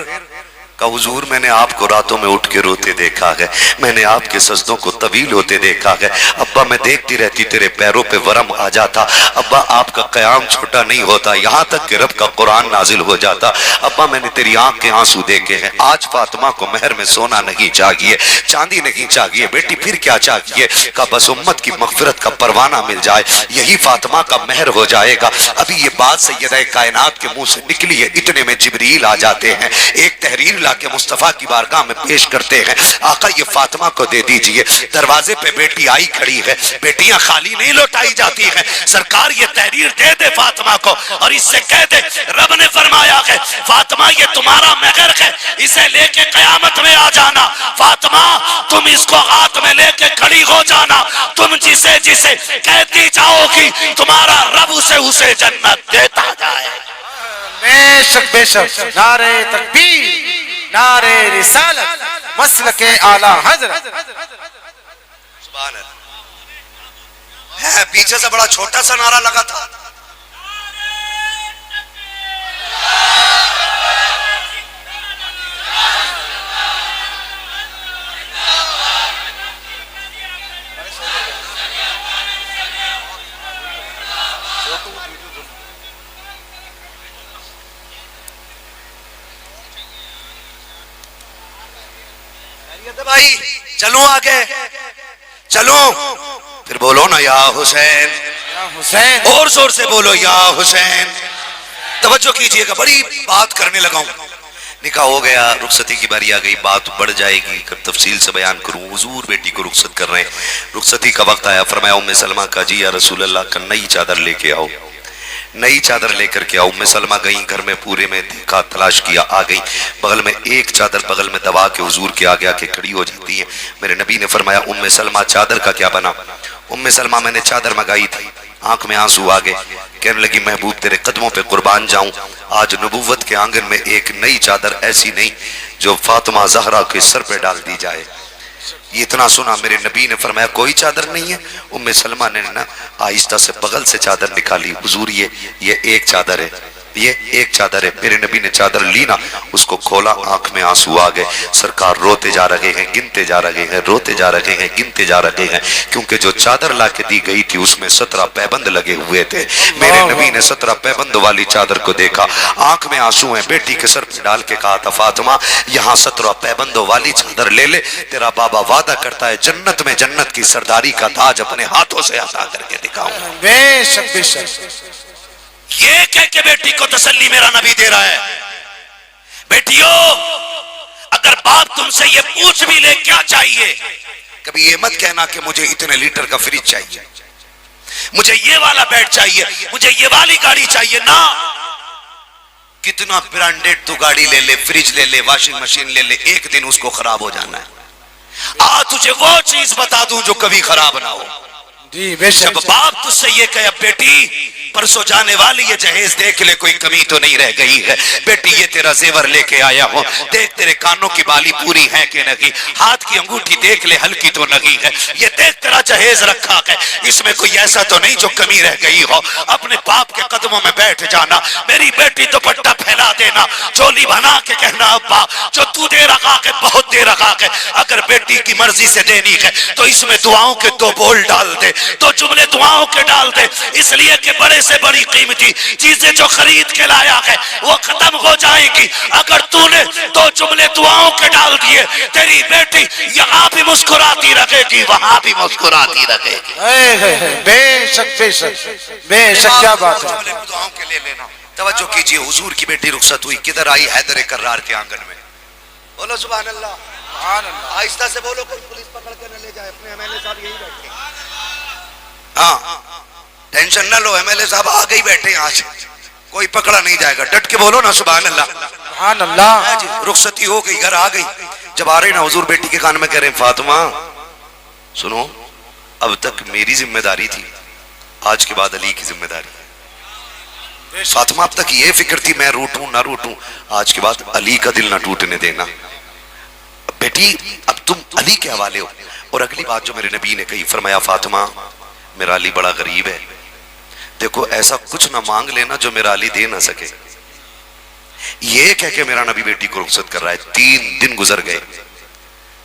का हुजूर मैंने आपको रातों में उठ के रोते देखा है, मैंने आपके सजदों को तवील होते देखा है। अब्बा मैं देखती रहती तेरे पैरों पे वरम आ जाता। अब्बा आपका क़याम छोटा नहीं होता, यहाँ तक कि रब का कुरान नाजिल हो जाता। अब्बा मैंने तेरी आंख के आंसू देखे हैं। आज फातिमा को महर में सोना नहीं चाहिए, चांदी नहीं चाहिए, बेटी फिर क्या चाहिए? का बस उम्मत की मगफिरत का परवाना मिल जाए, यही फातिमा का महर हो जाएगा। अभी ये बात सैयदा कायनात के मुंह से निकली है, इतने में जिब्रील आ जाते हैं, एक तहरीर लाके मुस्तफा की बारगाह में पेश करते हैं। आका ये फातिमा को दे दीजिए। दरवाजे पे बेटी आई खड़ी है, बेटियां खाली नहीं लौटाई जाती हैं। सरकार ये तहरीर दे दे फातिमा को और इससे कह दे रब ने फरमाया है फातिमा ये तुम्हारा महर है, इसे लेके कयामत में आ जाना। फातिमा तुम इसको हाथ में लेके खड़ी हो जाना, तुम जिसे जिसे कहती जाओगी तुम्हारा रब उसे जन्नत देता जाए। बेशक बेशक नारे तकबीर, नारे रिसालत, मसलके आला हजरत। सुभान अल्लाह। है पीछे से बड़ा छोटा सा नारा लगा था। भाई चलो आगे चलो, फिर बोलो ना या हुसैन, हुसैन और जोर से बोलो या हुसैन। तवज्जो कीजिएगा, बड़ी बात करने लगा हूं। निकाह हो गया, रुखसती की बारी आ गई, बात बढ़ जाएगी, तफसील से बयान करूं। हुजूर बेटी को रुखसत कर रहे हैं, रुखसती का वक्त आया। फरमाया उम्मे सलमा का जी या रसूल अल्लाह का नई चादर लेके आओ, नई चादर लेकर के आओ। उम्मे सलमा गई, घर में पूरे में देखा, तलाश किया, आ गई। बगल में एक चादर बगल में दबा के हुजूर के आगे आके खड़ी हो जाती है। मेरे नबी ने फरमाया उम्मे सलमा चादर का क्या बना? उम्मे सलमा मैंने चादर मंगाई थी। आंख में आंसू आ गए, कहने लगी महबूब तेरे कदमों पे कुर्बान जाऊं, आज नबुव्वत के आंगन में एक नई चादर ऐसी नहीं जो फातिमा जहरा के सर पे डाल दी जाए। ये इतना सुना मेरे नबी ने फरमाया कोई चादर नहीं है? उम्मे सलमा ने ना आहिस्ता से बगल से चादर निकाली। हुजूर ये एक चादर है, ये एक चादर है। मेरे नबी ने चादर ली ना, उसको खोला, आंख में आंसू आ गए। सरकार रोते जा रहे हैं, गिनते जा रहे हैं, रोते जा रहे हैं, गिनते जा रहे हैं, क्योंकि जो चादर ला के दी गई थी उसमें 17 पैबंद लगे हुए थे। मेरे नबी ने 17 पैबंद वाली चादर को देखा, आंख में आंसू है, बेटी के सर पर डाल के कहा था फातिमा यहाँ 17 पैबंदों वाली चादर ले ले, तेरा बाबा वादा करता है जन्नत में जन्नत की सरदारी का ताज अपने हाथों से अता करके दिखाऊंगा। बेशक बेशक ये कह के बेटी को तसल्ली मेरा नबी दे रहा है। बेटियों अगर बाप तुमसे ये पूछ भी ले क्या चाहिए, कभी ये मत कहना कि मुझे इतने लीटर का फ्रिज चाहिए, मुझे ये वाला बेड चाहिए, मुझे ये वाली गाड़ी चाहिए ना। कितना ब्रांडेड तू गाड़ी ले ले, फ्रिज ले ले, वॉशिंग मशीन ले ले, एक दिन उसको खराब हो जाना है। आ तुझे वो चीज बता दूं जो कभी खराब ना हो। जी बेशक। जब बाप तुझसे ये कहे बेटी परसों जाने वाली ये जहेज देख ले, कोई कमी तो नहीं रह गई है। बेटी ये तेरा जेवर लेके आया हूं, देख तेरे कानों की बाली पूरी है कि नहीं, हाथ की अंगूठी देख ले हल्की तो नहीं है, ये देख तेरा जहेज रखा है, इसमें कोई ऐसा तो नहीं जो कमी रह गई हो। अपने बाप के कदमों में बैठ जाना। मेरी बेटी दुपट्टा फैला देना, चोली बना के कहना अब्बा जो तू दे रखा है बहुत दे रखा है। अगर बेटी की मर्जी से देनी है तो इसमें दुआओं के 2 बोल डाल दे, 2 जुमले दुआओं के डाल दे, इसलिए कि बड़े से बड़ी कीमती चीजें जो खरीद के लाया है वो खत्म हो जाएंगी। अगर तूने 2 जुमले दुआओं के डाल दिए, तेरी बेटी यहाँ भी मुस्कुराती रहेगी, वहां भी मुस्कुराती रहेगी। बेशक बेशक बेशक, क्या बात है। दुआओं के ले लेना। तवज्जो कीजिए, हुजूर की बेटी रुखसत हुई, किधर आई? हैदर कर्रार के आंगन में। बोलो सुभान अल्लाह, सुभान अल्लाह। आहिस्ता से बोलो, कोई पुलिस पकड़ के न ले जाए। अपने एमएलए साहब यही बैठे। हाँ टेंशन न लो, एमएलए साहब आ गई बैठे, आज कोई पकड़ा नहीं जाएगा। डट के बोलो ना सुभान अल्लाह, सुभान अल्लाह। रुखसती हो गई, घर आ गई। जब आ रहे ना हुजूर बेटी के कान में कह रहे फातिमा सुनो, अब तक मेरी जिम्मेदारी थी, आज के बाद अली की जिम्मेदारी। फातिमा अब तक ये फिक्र थी मैं रूठूं ना रूठूं, आज के बाद अली का दिल ना टूटने देना। बेटी अब तुम अली के हवाले हो। और अगली बात जो मेरे नबी ने कही, फरमाया फातिमा मेरा अली बड़ा गरीब है, देखो ऐसा कुछ ना मांग लेना जो मेरा अली दे ना सके। ये कह के मेरा नबी बेटी को रुखसत कर रहा है। 3 दिन गुजर गए,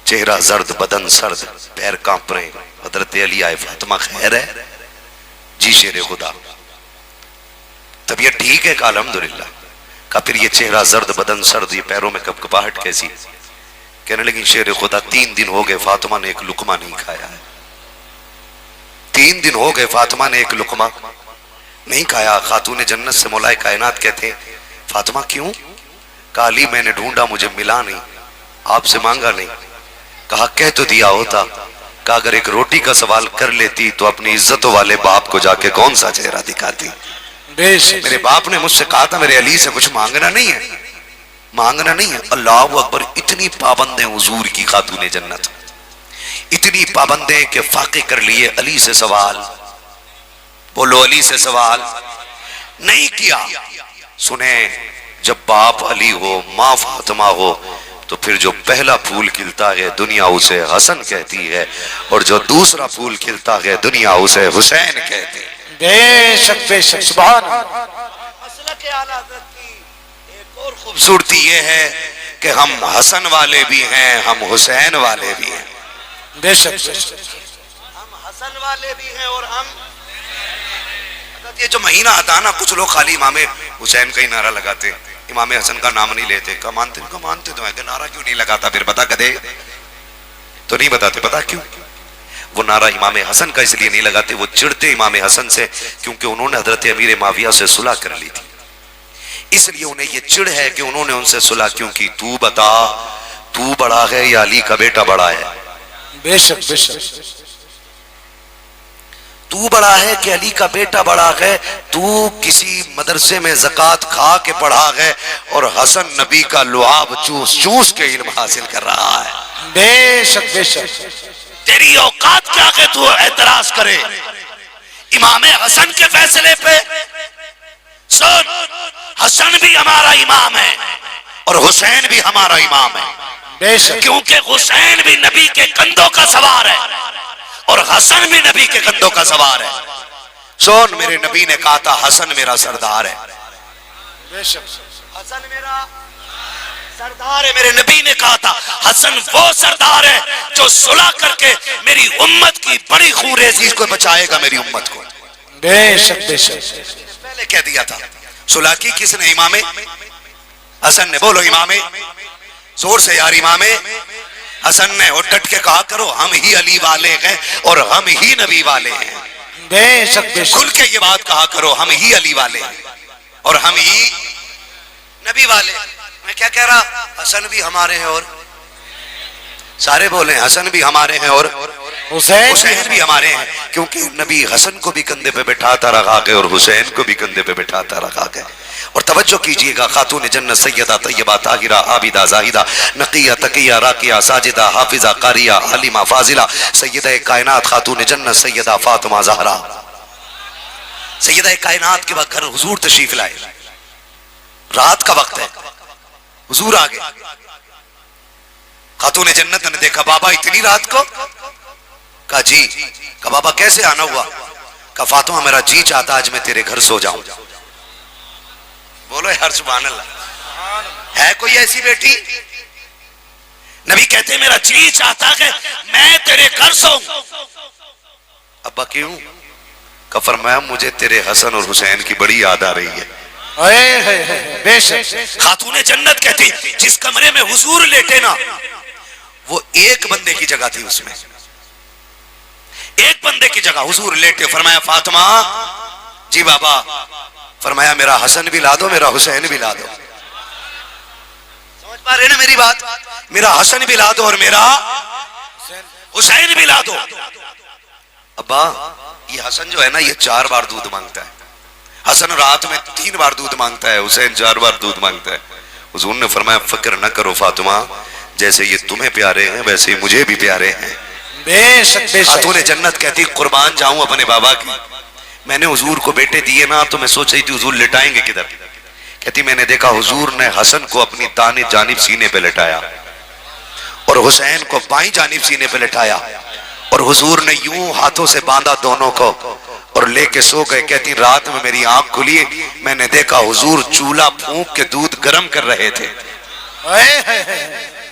चेहरा जर्द, बदन सर्द, पैर कांप रहे। हजरत अली आए, फातिमा खैर है? जी शेर खुदा, तबीयत ठीक है? का अल्हम्दुलिल्लाह। का फिर ये चेहरा जर्द, बदन सर्द, ये पैरों में कपकपाहट कैसी? कहने लगी शेर खुदा 3 दिन हो गए फातिमा ने एक लुकमा नहीं खाया है। 3 दिन हो गए फातिमा ने एक लुकमा नहीं खाया। खातून जन्नत से मौलाए कायनात कहते हैं, फातिमा क्यों? कहा अली मैंने ढूंढा, मुझे मिला नहीं, आपसे मांगा नहीं। कहा कह तो दिया होता। कहा अगर एक रोटी का सवाल कर लेती तो अपनी इज्जतों वाले बाप को जाके कौन सा चेहरा दिखाती। मेरे बाप ने मुझसे कहा था मेरे अली से कुछ मांगना नहीं है, मांगना नहीं है। अल्लाह अकबर, इतनी पाबंद है हुजूर की खातून जन्नत, इतनी पाबंद है कि फाके कर लिए अली से सवाल। बोलो अली से सवाल नहीं किया। सुने, जब बाप अली हो, माँ फातिमा हो, तो फिर जो पहला फूल खिलता है दुनिया उसे हसन कहती है, और जो दूसरा फूल खिलता है दुनिया उसे हुसैन कहती है। बेशक बेशक, सुभान मसलक आला हज़रत की एक और खूबसूरती ये है कि हम हसन वाले भी हैं, हम हुसैन वाले भी हैं। बेशक, हम हसन वाले भी हैं और हम, ये जो महीना आता ना, कुछ लोग खाली इमाम हुसैन का ही नारा लगाते, इमाम हसन का नाम नहीं लेते। का मानते तो है कि नारा क्यों नहीं लगाता? फिर बता गधे, तो नहीं बताते। पता क्यों? वो नारा इमाम हसन का इसलिए नहीं लगाते, वो चिढ़ते इमाम हसन से क्योंकि उन्होंने हजरत अमीर माविया से सुलह कर ली थी। इसलिए उन्हें ये चिढ़ है कि उन्होंने उनसे सुलह क्यों की। तू बता, तू बड़ा है या अली का बेटा बड़ा है? बेशक बेशक, तू बड़ा है कि अली का बेटा बड़ा है? तू किसी मदरसे में ज़कात खा के पढ़ा है और हसन नबी का लुआब चूस चूस के इल्म हासिल कर रहा है। बेशक बेशक, तेरी औकात क्या है तू एतराज करे इमाम हसन के फैसले पे? सुन, हसन भी हमारा इमाम है और हुसैन भी हमारा इमाम है। बेशक, क्योंकि हुसैन भी नबी के कंधों का सवार है और हसन भी नबी के कंधों का सवार है। सुन, मेरे नबी ने कहा था हसन मेरा सरदार है। बेशक, हसन मेरा सरदार है। मेरे नबी ने कहा था हसन वो सरदार है जो सुलह करके मेरी उम्मत की बड़ी खूरेजी को बचाएगा, मेरी उम्मत को। बेशक बेशक, पहले कह दिया था। सुलह की किसने? इमामे हसन ने। बोलो इमामे, जोर से यार, इमामे हसन ने। और डट के कहा करो हम ही अली वाले हैं और हम ही नबी वाले हैं। बेशक बेशक, खुल के ये बात कहा करो, हम ही अली वाले हैं और हम ही नबी वाले। मैं क्या कह रहा? हसन भी हमारे हैं और सारे बोले हसन भी हमारे हैं और हुसैन भी हमारे हैं, क्योंकि नबी हसन को भी कंधे पे बिठाता रखा के और हुसैन को भी कंधे पे बिठाता रखा के। और तवज्जो कीजिएगा, खातून जन्नत सैयदा तैयबा ताहिरा आबिदा जाहिदा नकिया तकिया राकिया साजिदा हाफिजा कारिया आलिमा फाजिला सैयदा कायनात खातून जन्नत सैयदा फातिमा ज़हरा। सैयदा कायनात के वक्त घर हुजूर तशरीफ लाए, रात का वक्त है, हुजूर आ गए। खातून जन्नत ने देखा, बाबा इतनी रात को? कहा जी। कहा बाबा कैसे आना हुआ? कहा फातिमा मेरा जी चाहता आज मैं तेरे घर सो जाऊं। बोलो यार सुभान अल्लाह। है कोई ऐसी बेटी? नबी कहते मेरा जी चाहता है मैं तेरे घर सोऊं। अब्बा क्यों? कहा फरमाया मुझे तेरे हसन और हुसैन की बड़ी याद आ रही है। बेशक, खातून जन्नत कहती जिस कमरे में हुजूर लेटे ना, वो एक बंदे की जगह थी, उसमें एक बंदे की जगह हुजूर लेटे। फरमाया फातिमा। जी बाबा। फरमाया मेरा हसन भी ला दो, मेरा हुसैन भी ला दो। समझ पा रहे ना मेरी बात? मेरा हसन भी ला दो और मेरा हुसैन भी ला दो। अब्बा ये हसन जो है ना, ये 4 बार दूध मांगता है। हसन रात में 3 बार दूध मांगता है, हुसैन 4 बार दूध मांगता है। हुजूर ने फरमाया फिक्र न करो फातिमा, जैसे ये तुम्हें प्यारे हैं वैसे ही मुझे भी प्यारे हैं। बेशक बेशक, खातून जन्नत कहती कुर्बान जाऊं अपने बाबा की। मैंने हुजूर को बेटे दिए ना, तो मैं सोच रही थी हुजूर लिटाएंगे किधर। कहती मैंने देखा हुजूर ने हसन को अपनी दानी जानिब सीने पे लिटाया और हुसैन को बाईं जानिब सीने पे लिटाया और हुजूर ने यूं हाथों से बांधा दोनों को और लेके सो गए। कहती रात में मेरी आंख खुली, मैंने देखा हुजूर चूल्हा फूंक के दूध गर्म कर रहे थे।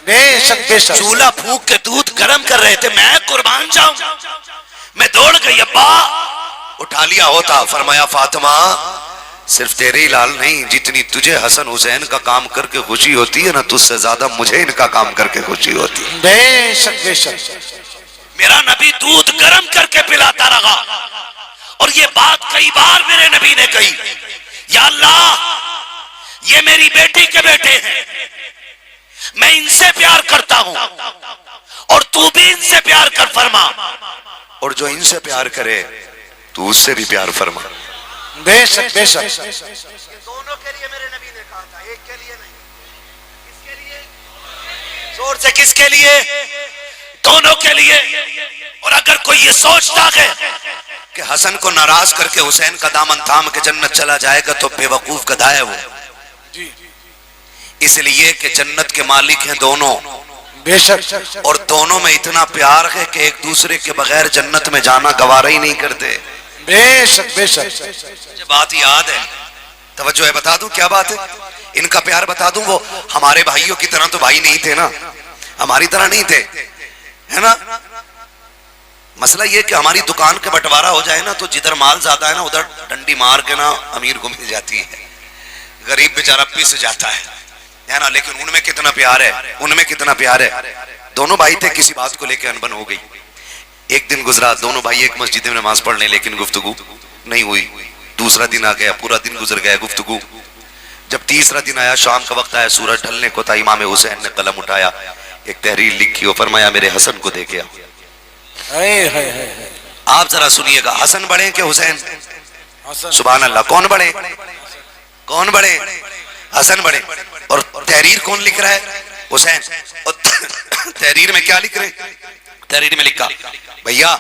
बेशक बेशक चूल्हा फूंक के दूध गर्म कर रहे थे। मैं कुर्बान जाऊं, मैं दौड़ गई, अब्बा उठा लिया होता। फरमाया फातिमा सिर्फ तेरे ही लाल नहीं, जितनी तुझे हसन हुसैन का काम करके खुशी होती है ना, तुझसे ज्यादा मुझे इनका काम करके खुशी होती है। बेशक बेशक मेरा नबी दूध गर्म करके पिलाता रहा। और ये बात कई बार मेरे नबी ने कही, या अल्लाह ये मेरी बेटी के बेटे हैं, मैं इनसे प्यार करता हूं और तू भी इनसे प्यार कर फरमा, और जो इनसे प्यार करे तू उससे भी प्यार फरमा। बेशक बेशक दोनों के लिए मेरे नबी ने कहा था, एक के लिए नहीं। किसके लिए? जोर से किसके लिए? दोनों के लिए। और अगर कोई ये सोचता है कि हसन को नाराज करके हुसैन का दामन थाम के जन्नत चला जाएगा तो बेवकूफ गधा है वो। इसलिए कि जन्नत के मालिक हैं दोनों। बेशक और दोनों में इतना प्यार है कि एक दूसरे के बगैर जन्नत में जाना गवारा ही नहीं करते। बेशक बेशक मुझे बात याद है, तवज्जो है, बता दूं क्या बात है? इनका प्यार बता दूं। वो हमारे भाइयों की तरह तो भाई नहीं थे ना, हमारी तरह नहीं थे, है ना। मसला ये कि हमारी दुकान के बंटवारा हो जाए ना तो जिधर माल ज्यादा है ना उधर डंडी मार के ना अमीर को मिल जाती है, गरीब बेचारा पिस जाता है ना। लेकिन उनमें कितना प्यार है, उनमें कितना प्यार है। दोनों भाई थे, किसी बात को लेकर अनबन हो गई। एक दिन गुजरा, दोनों भाई एक मस्जिद में नमाज पढ़ने, लेकिन गुफ्तगू नहीं हुई। दूसरा दिन आ गया, पूरा दिन गुजर गया गुफ्तगू। जब तीसरा दिन आया, शाम का वक्त आया, सूरज ढलने को था, इमाम हुसैन ने कलम उठाया, एक तहरीर लिखी और फरमाया मेरे हसन को देके आओ। आप जरा सुनिएगा, हसन बड़े के हुसैन? सुभान अल्लाह। कौन बड़े? कौन बड़े? हसन बड़े। और तहरीर कौन लिख रहा है? हुसैन। और तहरीर में क्या लिख रहे? तहरीर में लिखा, भैया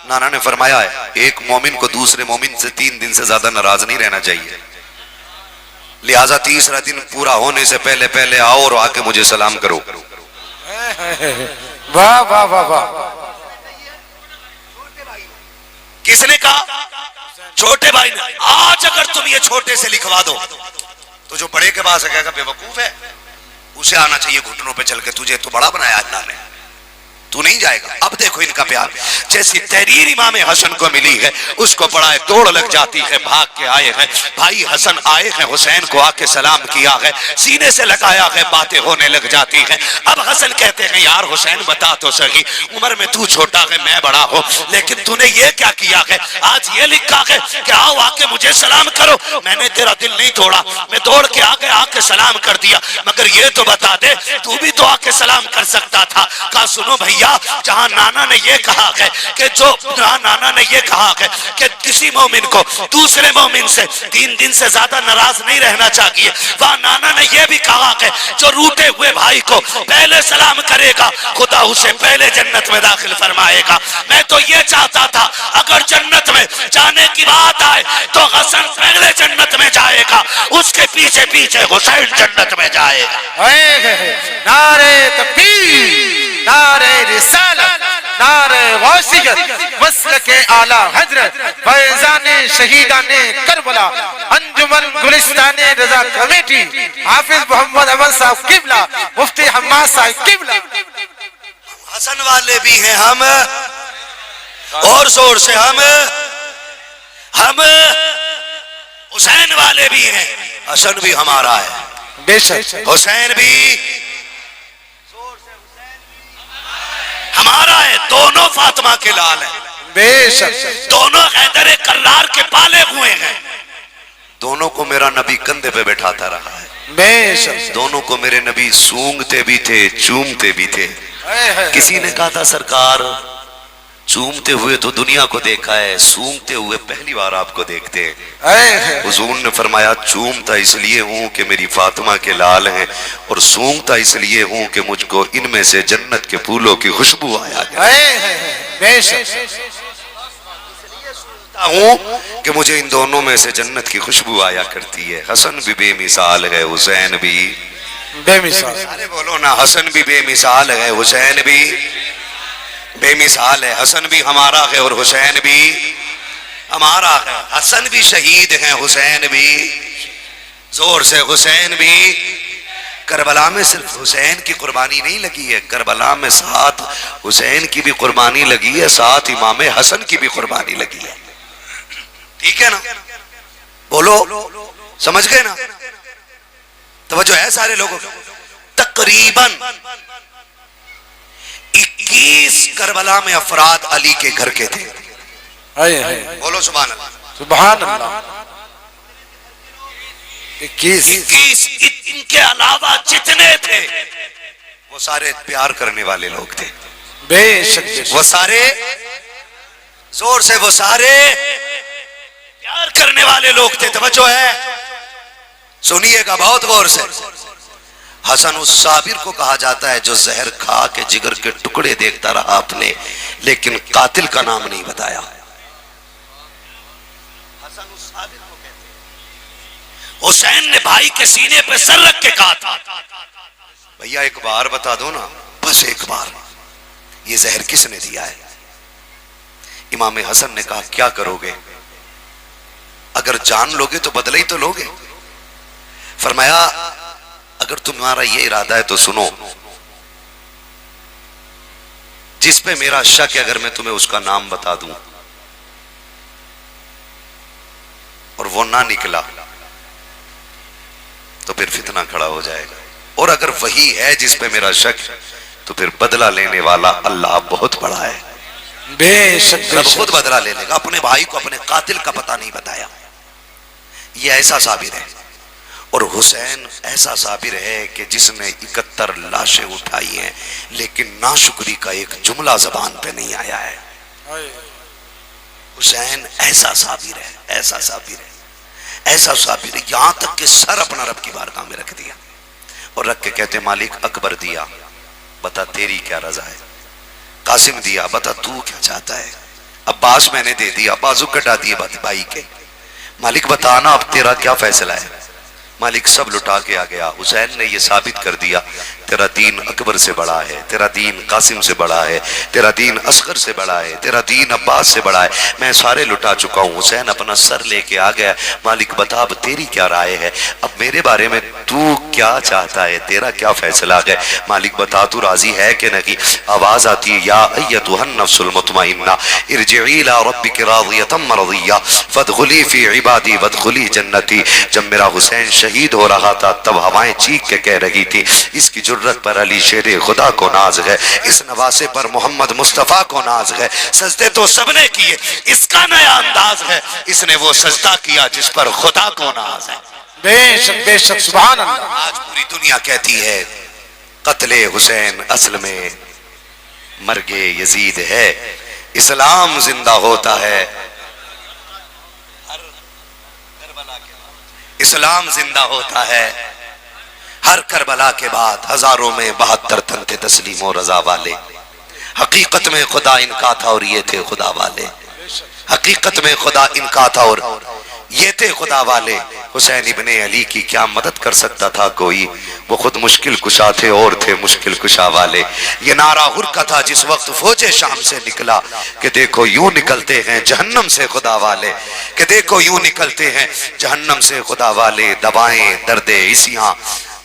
नाना ने फरमाया है एक मोमिन को दूसरे मोमिन से 3 दिन से ज्यादा नाराज नहीं रहना चाहिए, लिहाजा तीसरा दिन पूरा होने से पहले पहले आओ और आके मुझे सलाम करो। वाह वाह वाह वाह। किसने कहा? छोटे भाई ने। आज अगर तुम ये छोटे से लिखवा दो तो जो बड़े के पास है कहेगा बेवकूफ है, उसे आना चाहिए घुटनों पे चल के, तुझे तो बड़ा बनाया अल्लाह ने, तू नहीं जाएगा। अब देखो इनका प्यार, जैसी तहरीर इमाम हसन को मिली है उसको बड़ा दौड़ लग जाती है, भाग के आए हैं भाई हसन, आए हैं हुसैन को आके सलाम किया है, सीने से लगाया है, बातें होने लग जाती हैं। अब हसन कहते हैं यार हुसैन बता तो सही, उम्र में तू छोटा है मैं बड़ा हूं, लेकिन तूने ये क्या किया है? आज ये लिखा है कि आओ आके मुझे सलाम करो, मैंने तेरा दिल नहीं तोड़ा, मैं दौड़ के आके आके सलाम कर दिया, मगर ये तो बता दे तू भी तो आके सलाम कर सकता था। कहा सुनो भैया, जहां नाना ने ये कहा है कि नाना ने ये कहा है कि किसी मोमिन को दूसरे मोमिन से 3 दिन से ज्यादा नाराज नहीं रहना चाहिए, वहां नाना ने ये भी कहा है जो रूठे हुए भाई को पहले सलाम करेगा खुदा उसे पहले जन्नत में दाखिल फरमाएगा। मैं तो ये चाहता था अगर जन्नत में जाने की बात आए तो हसन पहले जन्नत में जाएगा, उसके पीछे पीछे हुसैन जन्नत में जाएगा। नारे तकबीर, नारे रिसालत, नारे गौसियत, मसलके आला हजरत, फैजाने शहीदाने करबला, अंजुमन गुलिस्ताने रजा कमेटी, हाफिज मोहम्मद अमन साहब किबला, मुफ्ती हम्माद साहब किबला। हसन वाले भी हैं हम, और जोर से हम हुसैन वाले भी हैं, हसन भी हमारा है, बेशक हुसैन भी हमारा है, दोनों फातिमा के लाल हैं, बेशक दोनों हैदर कर्रार के पाले हुए हैं, दोनों को मेरा नबी कंधे पे बैठाता रहा है, बेशक दोनों को मेरे नबी सूंघते भी थे चूमते भी थे। किसी ने कहा था सरकार चूमते हुए तो दुनिया को देखा है, सूंघते हुए पहली बार आपको देखते हैं। हुजूर ने फरमाया चूमता इसलिए हूं कि मेरी फातिमा के लाल हैं, और सूंघता इसलिए हूं कि मुझको इनमें से जन्नत के फूलों की खुशबू आया हूं कि मुझे इन दोनों में से जन्नत की खुशबू आया करती है। हसन भी बेमिसाल है, हुसैन भी बेमिसाल। अरे बोलो ना, हसन भी बेमिसाल है, हुसैन भी बेमिसाल है, हसन भी हमारा है और हुसैन भी हमारा है। हसन भी शहीद हैं, हुसैन भी, जोर से हुसैन भी। करबला में सिर्फ हुसैन की कुर्बानी नहीं लगी है, करबला में साथ हुसैन की भी कुर्बानी लगी है, साथ इमाम हसन की भी कुर्बानी लगी है। ठीक है ना? बोलो, समझ गए ना? तवज्जो है सारे लोगों को। तकरीबन 21 करबला में अफराद अली के घर के थे। बोलो सुभान अल्लाह। सुभान अल्लाह। 21 इनके अलावा जितने थे वो सारे प्यार करने वाले लोग थे। बेशक वो सारे, जोर से, वो सारे प्यार करने वाले लोग थे। तवज्जो है, सुनिएगा बहुत गौर से। हसन उस साबिर को कहा जाता है जो जहर खा के जिगर के टुकड़े देखता रहा आपने, लेकिन कातिल का नाम नहीं बताया। हसन उस साबिर को कहते हैं। हुसैन ने भाई के सीने पे सर रख के कहा था, भैया एक बार बता दो ना, बस एक बार, ये जहर किसने दिया है? इमाम हसन ने कहा क्या करोगे? अगर जान लोगे तो बदला ही तो लोगे। फरमाया अगर तुम्हारा ये इरादा है तो सुनो, जिस पे मेरा शक है अगर मैं तुम्हें उसका नाम बता दूं और वो ना निकला तो फिर फितना खड़ा हो जाएगा, और अगर वही है जिस पे मेरा शक है तो फिर बदला लेने वाला अल्लाह बहुत बड़ा है। बेशक खुद बदला ले लेगा। अपने भाई को अपने कातिल का पता नहीं बताया, ये ऐसा साबिर है। और हुसैन ऐसा साबिर है कि जिसने 71 लाशें उठाई हैं लेकिन नाशुक्री का एक जुमला जबान पे नहीं आया है। हुसैन ऐसा साबिर है, ऐसा साबिर है, ऐसा साबिर है, यहां तक कि सर अपना रब की बारगाह में रख दिया और रख के कहते मालिक अकबर दिया, बता तेरी क्या रजा है। कासिम दिया, बता तू क्या चाहता है। अब्बास मैंने दे दिया, बाजू कटा दिए भाई के, मालिक बताना अब तेरा क्या फैसला है। मालिक सब लुटा के आ गया। हुसैन ने यह साबित कर दिया तेरा दीन अकबर से बड़ा है, तेरा दीन कासिम से बड़ा है, तेरा दीन असगर से बड़ा है, तेरा दीन अब्बास से बड़ा है, मैं सारे लुटा चुका हूं। हुसैन अपना सर लेके आ गया। मालिक बता अब तेरी क्या राय है, अब मेरे बारे में तू क्या चाहता है, तेरा क्या फैसला है। मालिक बता तू राजी है कि नहीं। आवाज आती है या अय्यतुहन नफ्सुल मुतमइन्ना इरजिई इला रब्बिकी रादियतम मरदिया फदखुली फी इबादी वदखुली जन्नती। जब मेरा हुसैन शहीद हो रहा था तब हवाएं चीख के कह रही थी इसकी जुर्रत पर अली शेरे खुदा को नाज है, इस नवासे पर मोहम्मद मुस्तफा को नाज है। सजदे तो सबने किए, इसका नया अंदाज है, इसने वो सजदा किया जिस पर खुदा को नाज है। बेशक बेशक सुभान अल्लाह। आज पूरी दुनिया कहती है कत्ले हुसैन असल में मर्गे यजीद है, इस्लाम जिंदा होता है इस्लाम जिंदा होता है हर करबला के बाद। हजारों में 72 तन थे तस्लीम और रजा वाले। हकीकत में खुदा इनका था और ये थे खुदा वाले। हकीकत में खुदा इनका था और ये थे खुदा वाले। हुसैन इब्ने अली की क्या मदद कर सकता था कोई, वो खुद मुश्किल कुशा थे और थे मुश्किल कुशा वाले। ये नारा हुर्का था जिस वक्त फौजे शाम से निकला कि देखो यूं निकलते हैं जहन्नम से खुदा वाले, कि देखो यूं निकलते हैं जहन्नम से खुदा वाले। दवाएं दर्दे इसियां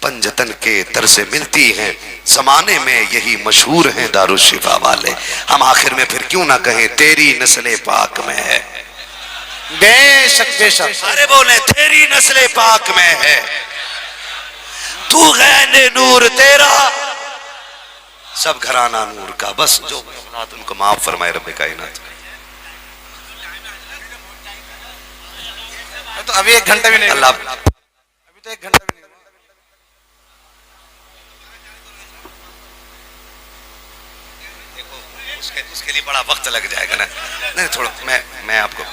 पंजतन के तर से मिलती हैं, जमाने में यही मशहूर हैं दारुशिफा वाले। हम आखिर में फिर क्यों ना कहें तेरी नस्ले पाक में है। बेशक बेशक। अरे बोले तेरी नस्ले पाक में है, तू गैने नूर तेरा सब घराना नूर का। बस जो उनको माफ फरमाए रब्बे कायनात। तो अभी 1 घंटा भी नहीं, अल्लाह अभी तो 1 घंटा भी नहीं। उसके लिए बड़ा वक्त लग जाएगा ना। नहीं थोड़ा मैं आपको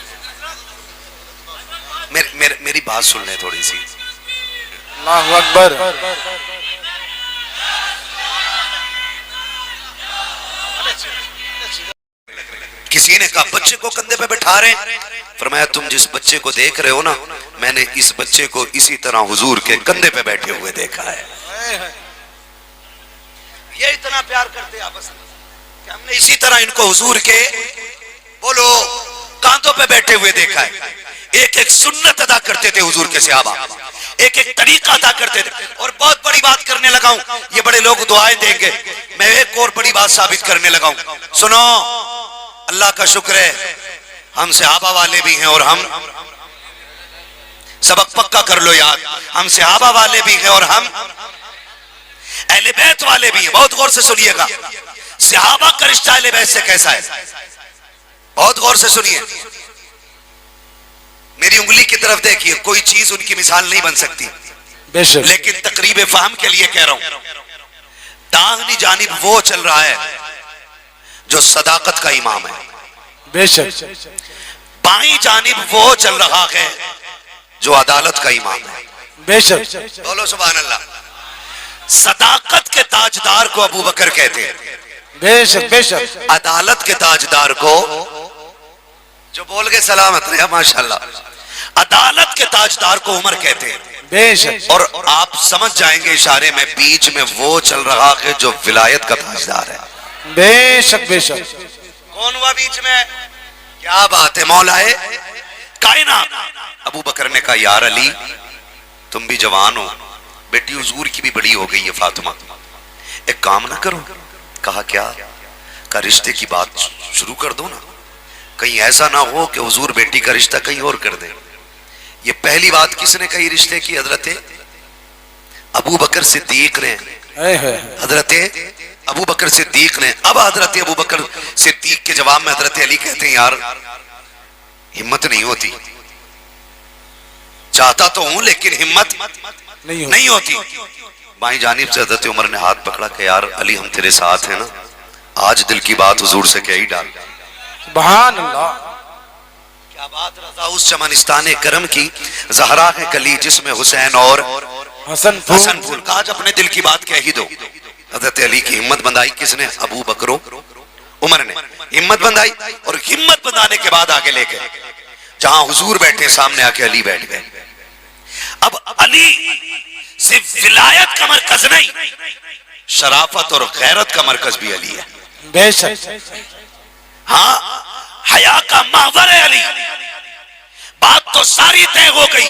मेरी बात सुन ले थोड़ी सी। अल्लाहु अकबर। किसी ने कहा बच्चे को कंधे पे बैठा रहे हैं, फरमाया तुम जिस बच्चे को देख रहे हो ना, मैंने इस बच्चे को इसी तरह हुजूर के कंधे पे बैठे हुए देखा है। ये इतना प्यार करते आपस में कि हमने इसी तरह इनको हुजूर के बोलो कांधों पे बैठे हुए देखा है। एक एक सुन्नत अदा करते थे हुजूर के सहाबा, एक एक तरीका अदा करते थे। और बहुत बड़ी बात करने लगा हूं, ये बड़े लोग दुआएं देंगे, मैं एक और बड़ी बात साबित करने लगा हूं। सुनो, अल्लाह का शुक्र है हम सहाबा वाले भी हैं और हम, सबक पक्का कर लो याद, हम सहाबा वाले भी हैं और हम अहले बैत वाले भी हैं। बहुत गौर से सुनिएगा, सहाबा का रिश्ता अहले बैत से कैसा है, बहुत गौर से सुनिए। मेरी उंगली की तरफ देखिए, कोई चीज उनकी मिसाल नहीं बन सकती, बेशक लेकिन तकरीब फाहम के लिए कह रहा हूं, दाहिनी जानिब वो चल रहा है जो सदाकत का इमाम है, बेशक बाईं जानिब वो चल रहा है जो अदालत का इमाम है। बेशक बोलो सुभान अल्लाह। सदाकत के ताजदार को अबू बकर कहते हैं, बेशक बेशक अदालत के ताजदार को, जो बोल के सलामत रहे माशाल्लाह, अदालत के ताजदार को उमर कहते हैं। बेशक और आप समझ जाएंगे इशारे में, बीच में वो चल रहा है जो विलायत का ताजदार है। बेशक बेशक कौन हुआ बीच में? क्या बात है मौलाए कायनात। अबू बकर ने कहा, यार अली तुम भी जवान हो, बेटी हुजूर की भी बड़ी हो गई है फातिमा, एक काम ना करो? कहा क्या? का रिश्ते की बात शुरू कर दो ना, कहीं ऐसा ना हो कि हुजूर बेटी का रिश्ता कहीं और कर दे। ये पहली बात किसने कही रिश्ते की? हजरत अबू बकर सिद्दीक ने, हजरत अबू बकर सिद्दीक ने। अब हजरत अबू बकर सिद्दीक के जवाब में हजरत अली कहते हैं, यार हिम्मत नहीं होती, चाहता तो हूं लेकिन हिम्मत नहीं होती। बाईं जानिब से हजरत उमर ने हाथ पकड़ा कि यार अली हम तेरे साथ हैं ना, आज दिल की बात हुजूर से कह ही डाल। सुभान अल्लाह, क्या बात। रज़ा उस चमनिस्तान करम की ज़हरा है कली जिसमें हुसैन और हसन हसन फूल का, आज अपने दिल की बात कह ही दो। हजरत अली की हिम्मत बंधाई किसने? अबू बकर उमर ने हिम्मत बंधाई, और हिम्मत बंधाने के बाद आगे लेके जहां हुजूर बैठे सामने आके अली बैठ गए। अब अली सिर्फ विलायत का मरकज नहीं, शराफत और गैरत का मरकज भी अली है। बेशक हाँ, हया का मावर है अली। बात तो सारी तय हो गई।